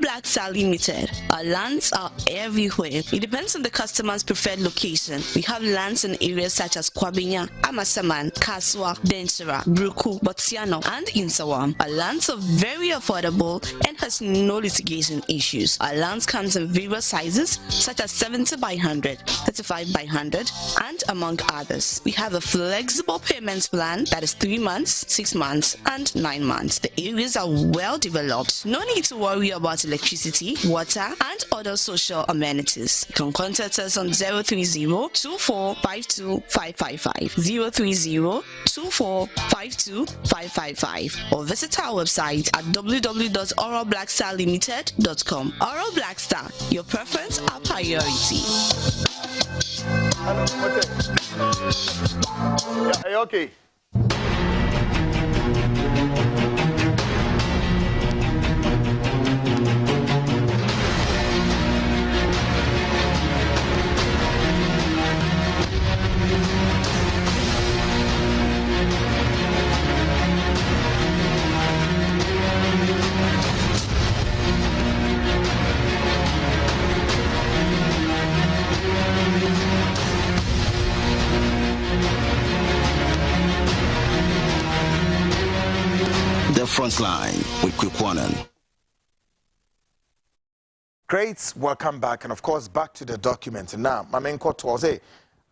Black Star Limited. Our lands are everywhere. It depends on the customer's preferred location. We have lands in areas such as Kwabenya, Amasaman, Kaswa, Denchira, Bruku, Botsiano, and Insawam. Our lands are very affordable and has no litigation issues. Our lands comes in various sizes such as 70 by 100, 35 by 100, and among others. We have a flexible payments plan that is 3 months, 6 months, and 9 months. The areas are well developed. No need to worry about electricity, water, and other social amenities. You can contact us on 030-2452-555, 030-2452-555, or visit our website at www.oralblackstarlimited.com. Oral Black Star, your preference, our priority. Hello, yeah, are you okay? The Frontline with Kwikwanan. Great, welcome back, and of course back to the document. Now, Mamenko Twaze,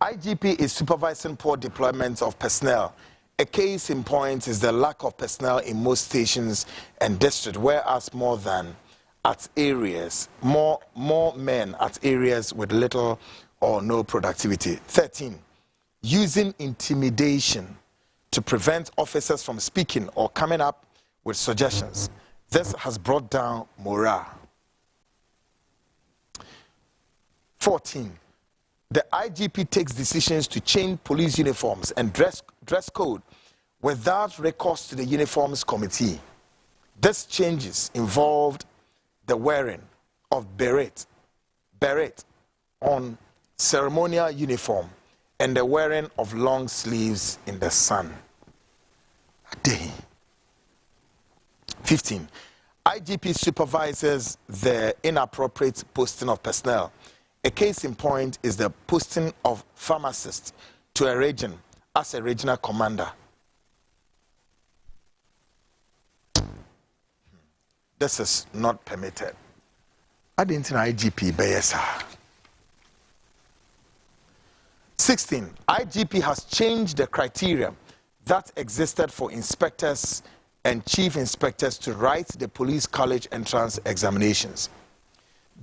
IGP is supervising poor deployment of personnel. A case in point is the lack of personnel in most stations and districts, whereas more men at areas with little or no productivity. 13, using intimidation to prevent officers from speaking or coming up with suggestions. This has brought down morale. 14, the IGP takes decisions to change police uniforms and dress code without recourse to the uniforms committee. These changes involved the wearing of beret on ceremonial uniform and the wearing of long sleeves in the sun. 15, IGP supervises the inappropriate posting of personnel. A case in point is the posting of pharmacists to a region as a regional commander. This is not permitted. I didn't know IGP Bayesa. 16, IGP has changed the criteria that existed for inspectors and chief inspectors to write the police college entrance examinations.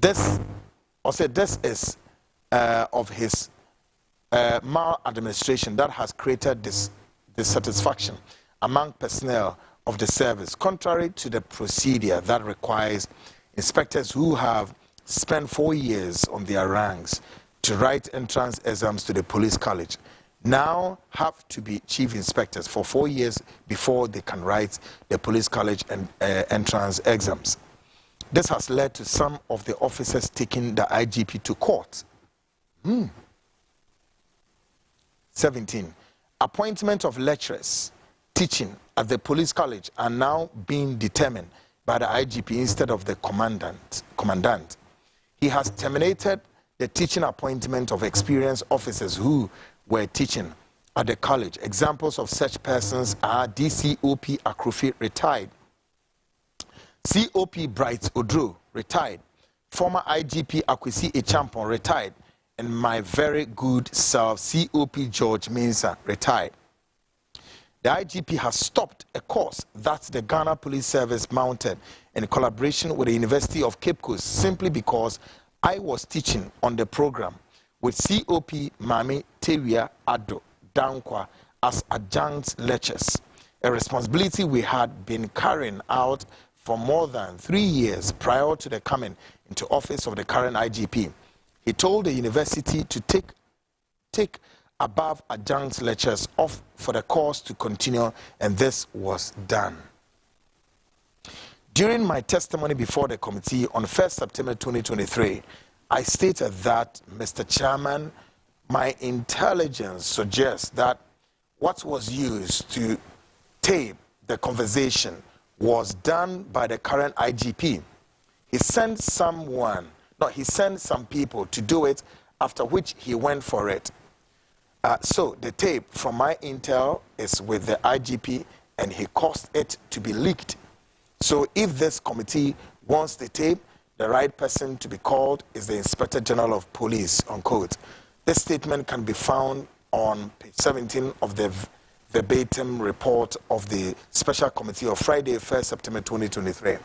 This is of his maladministration that has created this dissatisfaction among personnel of the service, contrary to the procedure that requires inspectors who have spent 4 years on their ranks to write entrance exams to the police college now have to be chief inspectors for 4 years before they can write the police college and entrance exams. This has led to some of the officers taking the IGP to court. 17, appointment of lecturers teaching at the police college are now being determined by the IGP instead of the commandant. He has terminated the teaching appointment of experienced officers who were teaching at the college. Examples of such persons are DCOP Akrufi, retired, COP Bright Odro, retired, former IGP Akwesi Echampon, retired, and my very good self, COP George Mensah, retired. The IGP has stopped a course that the Ghana Police Service mounted in collaboration with the University of Cape Coast simply because I was teaching on the program with COP Mami Tewia Ado Dankwa as adjunct lecturers, a responsibility we had been carrying out for more than 3 years prior to the coming into office of the current IGP. He told the university to take above adjunct lectures off for the course to continue, and this was done. During my testimony before the committee on 1st September 2023, I stated that, Mr. Chairman, my intelligence suggests that what was used to tape the conversation was done by the current IGP. He sent some people to do it, after which he went for it. So the tape from my intel is with the IGP and he caused it to be leaked. So if this committee wants the tape, the right person to be called is the Inspector General of Police, unquote. This statement can be found on page 17 of the verbatim report of the Special Committee of Friday, 1st September 2023.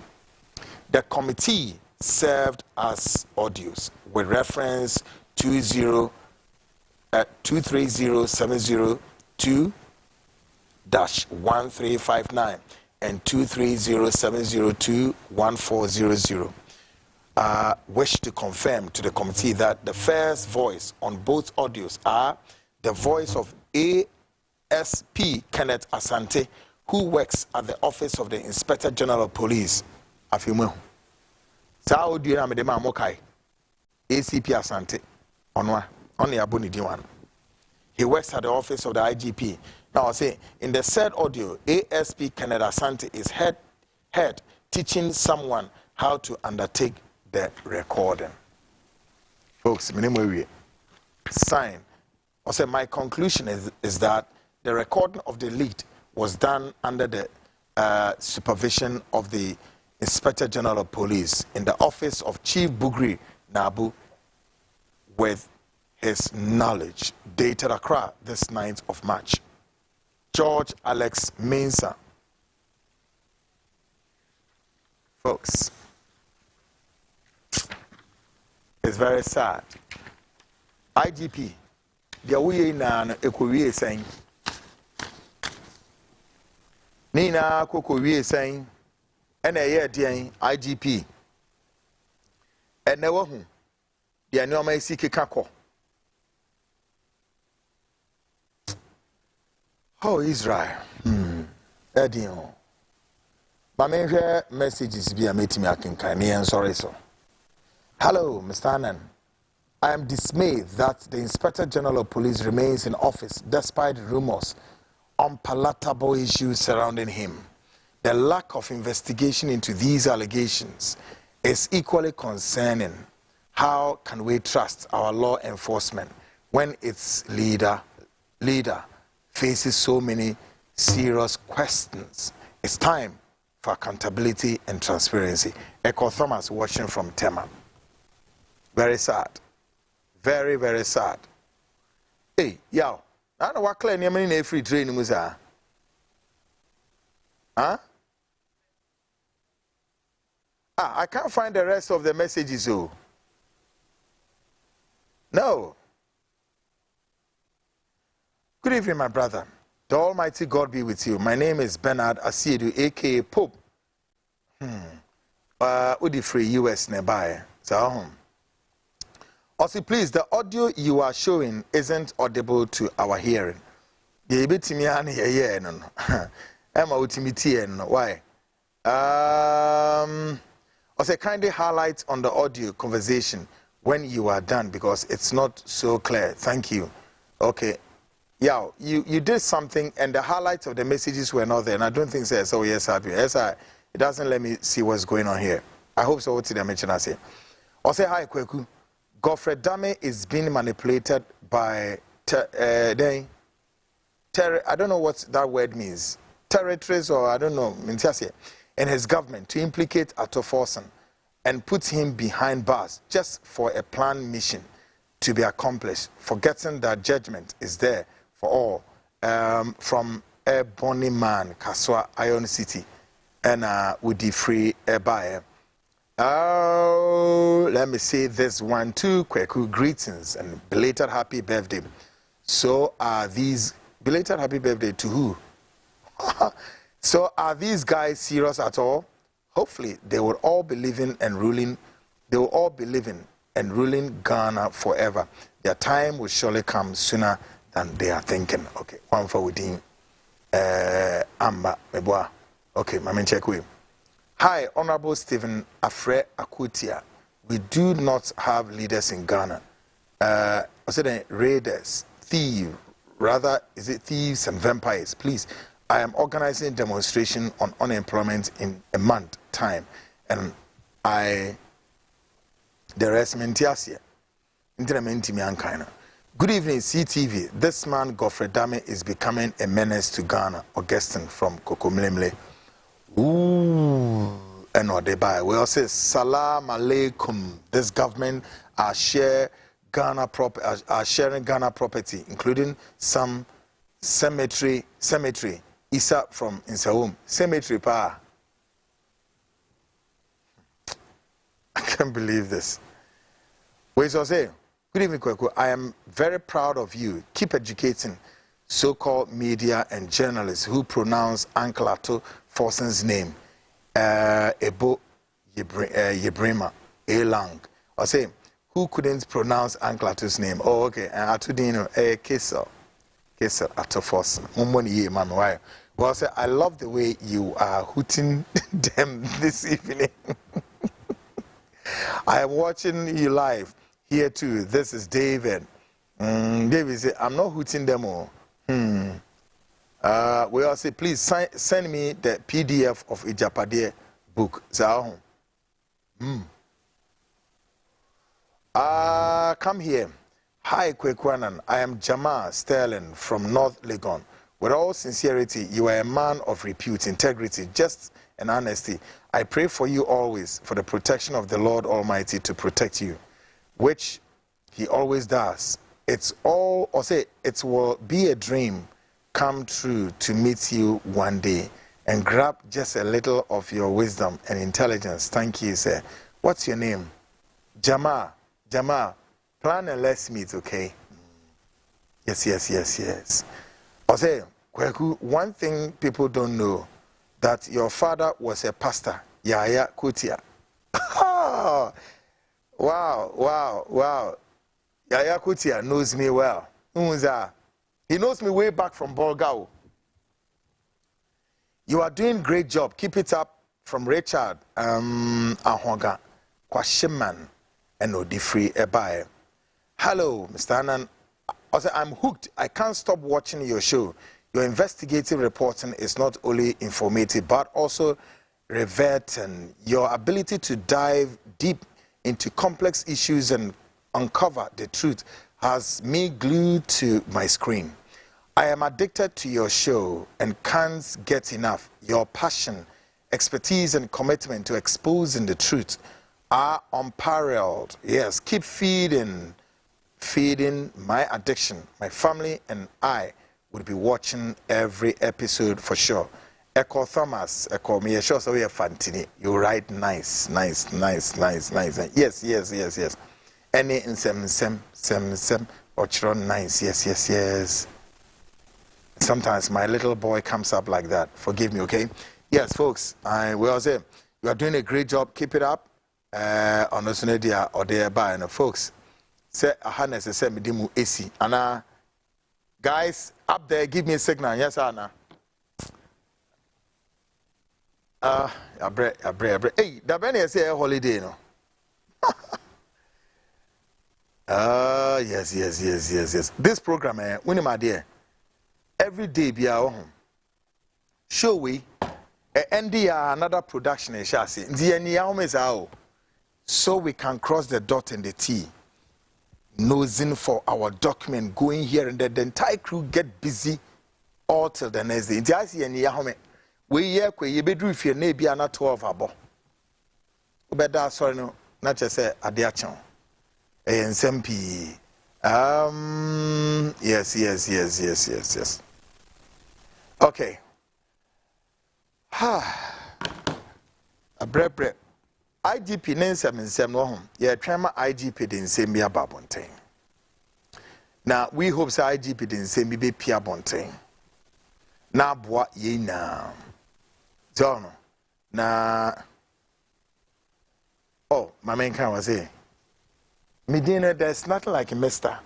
The committee served as audios with reference 230-702-1359 and 230-702-1400. Wish to confirm to the committee that the first voice on both audios are the voice of ASP Kenneth Asante, who works at the office of the Inspector General of Police. Afimu. Sa audio na medema mokai. ACP Asante. Onwa. Only abuni diwan. He works at the office of the IGP. Now I say, in the said audio, ASP Kenneth Asante is head teaching someone how to undertake the recording. Folks, sign. I say my conclusion is that the recording of the lead was done under the supervision of the Inspector General of Police in the office of Chief Bugri Naabu with his knowledge. Dated Accra this 9th of March. George Alex Mensah. Folks, it's very sad. IGP, the away na ekowie saying. Nina kokowie saying, and a year IGP. And never who, the anoma seek kako. Oh, Israel. Eddie. My main messages be a meeting and sorry so. Hello, Mr. Annan. I am dismayed that the Inspector General of Police remains in office despite rumors on palatable issues surrounding him. The lack of investigation into these allegations is equally concerning. How can we trust our law enforcement when its leader faces so many serious questions? It's time for accountability and transparency. Echo Thomas watching from Tema. Very sad. Very, very sad. Hey, yo, I don't know what claim you're in free training was that. Huh? I can't find the rest of the messages. Oh. No. Good evening, my brother. The Almighty God be with you. My name is Bernard Asiedu, a.k.a. Pope. Udi free US nearby. So, also, please, the audio you are showing isn't audible to our hearing. Why? Also, kindly highlight on the audio conversation when you are done because it's not so clear. Thank you. Okay. Yeah, you did something and the highlights of the messages were not there. And I don't think so. So yes, happy. Yes, it doesn't let me see what's going on here. I hope so. What did I mention? I say. I'll say hi, Kweku. Godfrey Dame is being manipulated by I don't know what that word means. Territories or I don't know. And his government to implicate Ato Forson and put him behind bars just for a planned mission to be accomplished, forgetting that judgment is there for all, from a Bonnie man, Kaswa, Iron City, and with the free buyer. Oh, let me say this one too, Kweku. Greetings and belated happy birthday. So are these belated happy birthday to who? So are these guys serious at all? Hopefully they will all be living and ruling. They will all be living and ruling Ghana forever. Their time will surely come sooner than they are thinking. Okay, one for within Amba Meboa. Okay, my check with. Hi, Honorable Stephen Afre Akutia. We do not have leaders in Ghana. I said raiders, thieves, rather is it thieves and vampires? Please, I am organizing a demonstration on unemployment in a month time, and the rest mentiasia. Good evening, CTV. This man, Godfrey Dame, is becoming a menace to Ghana. Augustine from Kokomlemle. Ooh, and what they buy. We also say, Salam Alaikum. This government are sharing Ghana property, including some cemetery. Isa from Insawum. Cemetery pa. I can't believe this. We also say, good evening, Kweku. I am very proud of you. Keep educating so-called media and journalists who pronounce Uncle Ato Forson's name, Ebo Yebrima, Elang. I say, who couldn't pronounce Uncle Ato's name? Oh, okay. And Atudino, Kesel Ato Forson. Why? Well, say, I love the way you are hooting them this evening. I am watching you live here too. This is David. David said, I'm not hooting them all. We all say, please send me the PDF of Ijapade book. Come here. Hi, Kwekwanan. I am Jamal Sterling from North Legon. With all sincerity, you are a man of repute, integrity, just and honesty. I pray for you always for the protection of the Lord Almighty to protect you, which he always does. It will be a dream come true to meet you one day and grab just a little of your wisdom and intelligence. Thank you, sir. What's your name? Jamal. Plan and let's meet, okay? Yes. I say, Kweku, one thing people don't know, that your father was a pastor, Yaya Kutia. Wow. Yaya Kutia knows me well. He knows me way back from Bolgao. You are doing great job. Keep it up. From Richard Ahonga, Kwashiman, and Odifri Ebae. Hello, Mr. Annan. I'm hooked. I can't stop watching your show. Your investigative reporting is not only informative, but also riveting. Your ability to dive deep into complex issues and uncover the truth has me glued to my screen. I am addicted to your show and can't get enough. Your passion, expertise, and commitment to exposing the truth are unparalleled. Yes, keep feeding my addiction. My family and I would be watching every episode for sure. Echo Thomas, Echo me sure so we are fantini. You write nice. Yes. Any in sem or nice. Yes. Sometimes my little boy comes up like that. Forgive me, okay? Yes, folks. I will say you are doing a great job. Keep it up. On the Sunedia or there by and folks. Say a harness a semidimu AC. Anna, guys up there, give me a signal. Yes, Anna. A break. Hey, the Benny say a holiday, no? Yes. This program, when my dear, every day be our home. Show we another production in Shasi. So we can cross the dot and the T. Nosing for our document going here and there. The entire crew get busy all till the next day. I see any home. We here kwe ye bedru fie na bia na 12 abo. Obeda sorry no na che say ade achon. Nsem pi. Yes. Okay. Abre. IGP nsem no hom. Ye twema IGP de nsem bia babonten. Now we hope say IGP de nsem bi be pia bonten. Na boa ye na. So na my main can was say Medina, there's nothing like a Mr.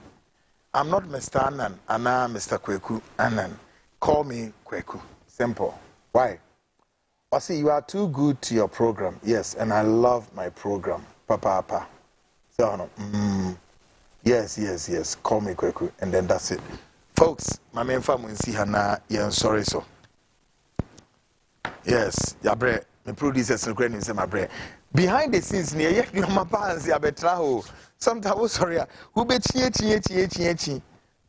I'm not Mr. Annan, Anna Mr. Kweku Annan. Call me Kweku. Simple. Why? I see you are too good to your program. Yes, and I love my program. Papa. So yes. Call me Kweku, and then that's it. Folks, my main family see her now. Yeah, sorry so. Yes, yabre. Me producers no green say my bre. Behind the scenes near yet no my pants ya betra. Sometimes sorry, who be chi.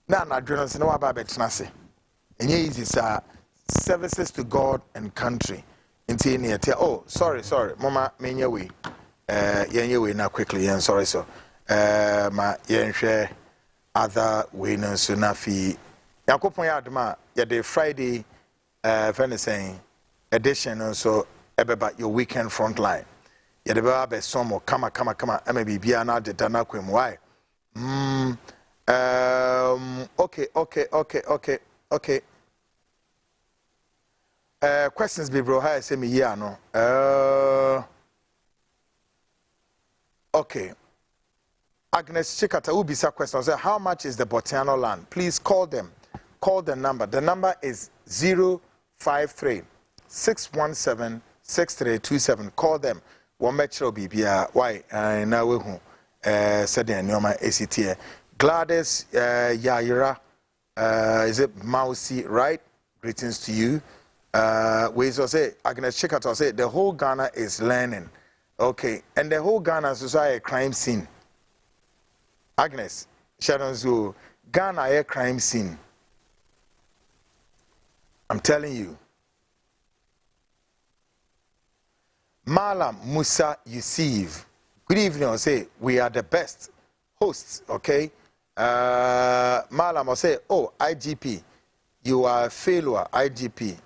Na adrenaline se no aba betra se. Enye easy sir. Services to God and country. Inti near tell sorry. Mama menye we. Yenye we na quickly yen sorry so. Ma yen share other way no so na fi. Yakopon ya adma ya the Friday friend saying edition also ebeba your weekend frontline. Ya de ba be some kama ama bibia na de dana kwem why? Okay. Questions be bro how say me here no. Okay. Agnes Chikata will be some questions. Say how much is the Botiano land? Please call them. Call the number. The number is 053-617-6327. Call them. One metro BBR. Why? Now we said the Nyoma ACT. Gladys Yaira. Is it Mousy, right? Greetings to you. We so say Agnes Chikata say the whole Ghana is learning. Okay, and the whole Ghana is a crime scene. Agnes Sharon Zoo, Ghana a crime scene. telling you. Malam Musa Yusuf. Good evening. I'll say we are the best hosts. Okay. Malam, I'll say, oh, IGP, you are a failure. IGP.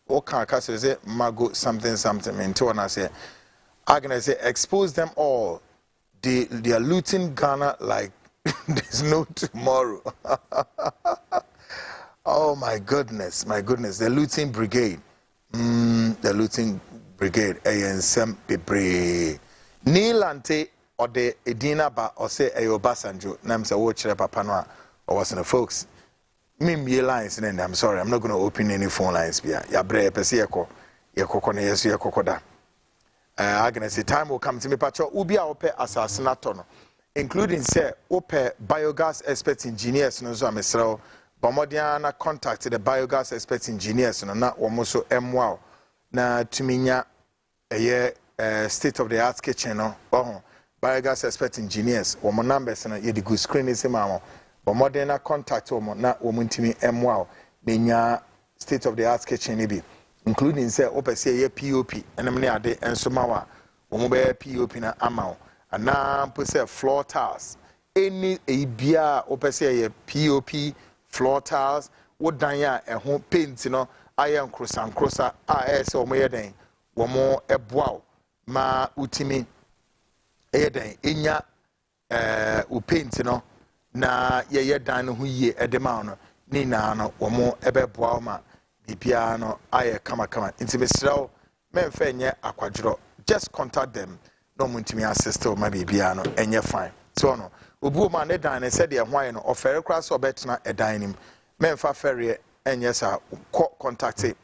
What can I say? Mago something. Into and I say, I'm gonna say expose them all. They are looting Ghana like there's no tomorrow. Oh my goodness, the looting brigade. The looting brigade. ANSM Pebre. Nilante or the Edina ba or say Ayo Basanjo. Nam say watch papa no or was in the folks. Me lines and I'm sorry, I'm not gonna open any phone lines. Ya bre pesi yako kone yesu yako koda. I'm gonna say time will come to me pacho ubi a ope assassinato no. Including say ope biogas expert engineers no so amesrao Bomodiana contacted the biogas expert engineers no na womoso MWOW na tuminya state of the art kitchen no biogas expert engineers womo numbers na ye di good screen is mamo Bomodiana contact womo na womuntimi MWOW benya state of the art kitchen ni bi including say ope say ye POP enemne ade enso mawa womo be POP na amaw ana po say floor tiles any bia ope say ye POP floor tiles would dan ya paint no ayan krosa se o mo yeden wo mo eboa ma utimi yeden enya u paint no na ye dan no hu yie edema no ni na no wo mo ebeboa ma bibia no aye kama nti besrawo memfa enye akwadworo just contact them no muntimi assist o ma bibia no enye fine so no obu ma ne dan ne said de hwan no ofere kra so betena edan nim memfa ferry enye sa contact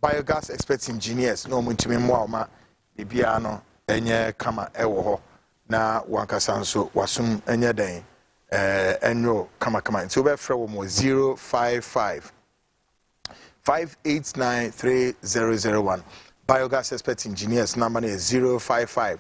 biogas expert engineers no muntimi mo ma bibia no enye kama ewo ho na wankasa nso wasum enye den enyo kama nti obefre wo mo 055 5893001 biogas expert engineers number is 055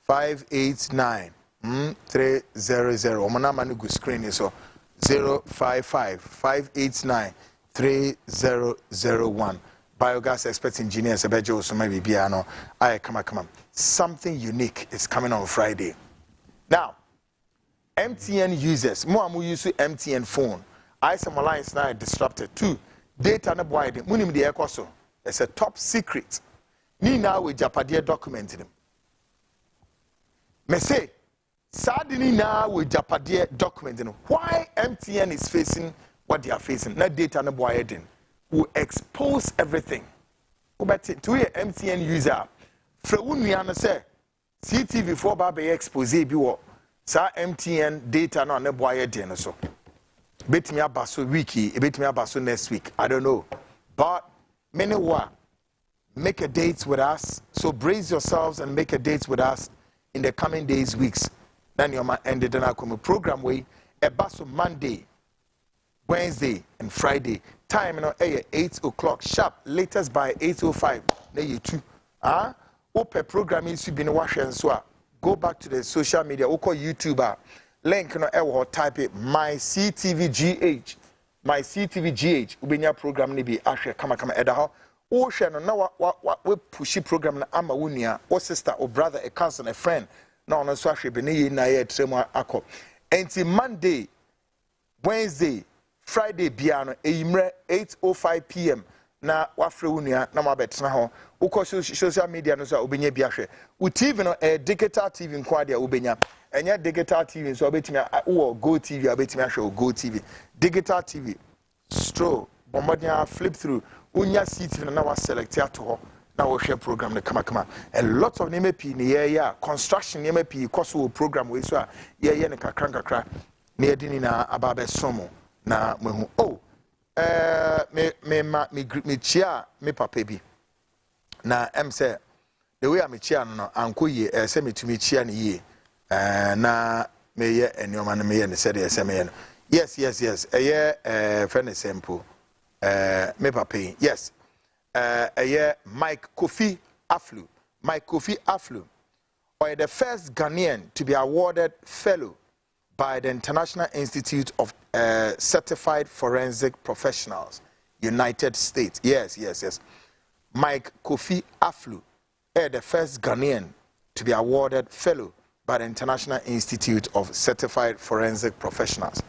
589 300 omanama no go screen is so 055 589 3001 biogas expert engineers ebejo so maybe bia no I come something unique is coming on Friday. Now MTN users mo amu use MTN phone I some lines now disrupted too data na boy de munim de ekoso it's a top secret ni na we japade document them me say sadly now we japade document why MTN is facing what they are facing na data na boy den will expose everything but to a MTN user fra wunua no say CTV for ba be expose bi wo sa MTN data no na boy den so betimi abaso weeki betimi abaso next week I don't know but many make a date with us so brace yourselves and make a date with us in the coming days weeks then you might end the program way abaso Monday Wednesday and Friday time you know 8 o'clock sharp latest by 8:05 na you too open program is to be no wash and so go back to the social media oko YouTuber link no e type it my CTVGH ubenya program ni bi ahwe kama eda ho wo hwe no na we push program na ama wonua o sister or brother a cousin a friend na ono so ahwe be ne yi na ye tremu akọ enti Monday Wednesday Friday biano eyimre 8:05 p.m. na wafre wonua na mabetena ho uko social media no so obenya bi ahwe u TV no digital TV nkwa dia obenya enya digital TV so obetimi wo Go TV obetimi ahwe Go TV digital TV stroll bombardier flip through unya CTV na wa select ato ho na wo hwe program ne kama a lot of NPP ne ya construction NPP koso program we so a ye ne kakra na yedini na ababe somo na mehu me chia me papa bi na say the way me chia no ankoye say metumi chia ne ye na me ye enioma na me ye ne say de say me no yes friend simple me papa yes Mike Kofi Aflu or the first Ghanaian to be awarded fellow by the International Institute of Certified Forensic Professionals United States. Yes. Mike Kofi Aflu, the first Ghanaian to be awarded fellow by the International Institute of Certified Forensic Professionals.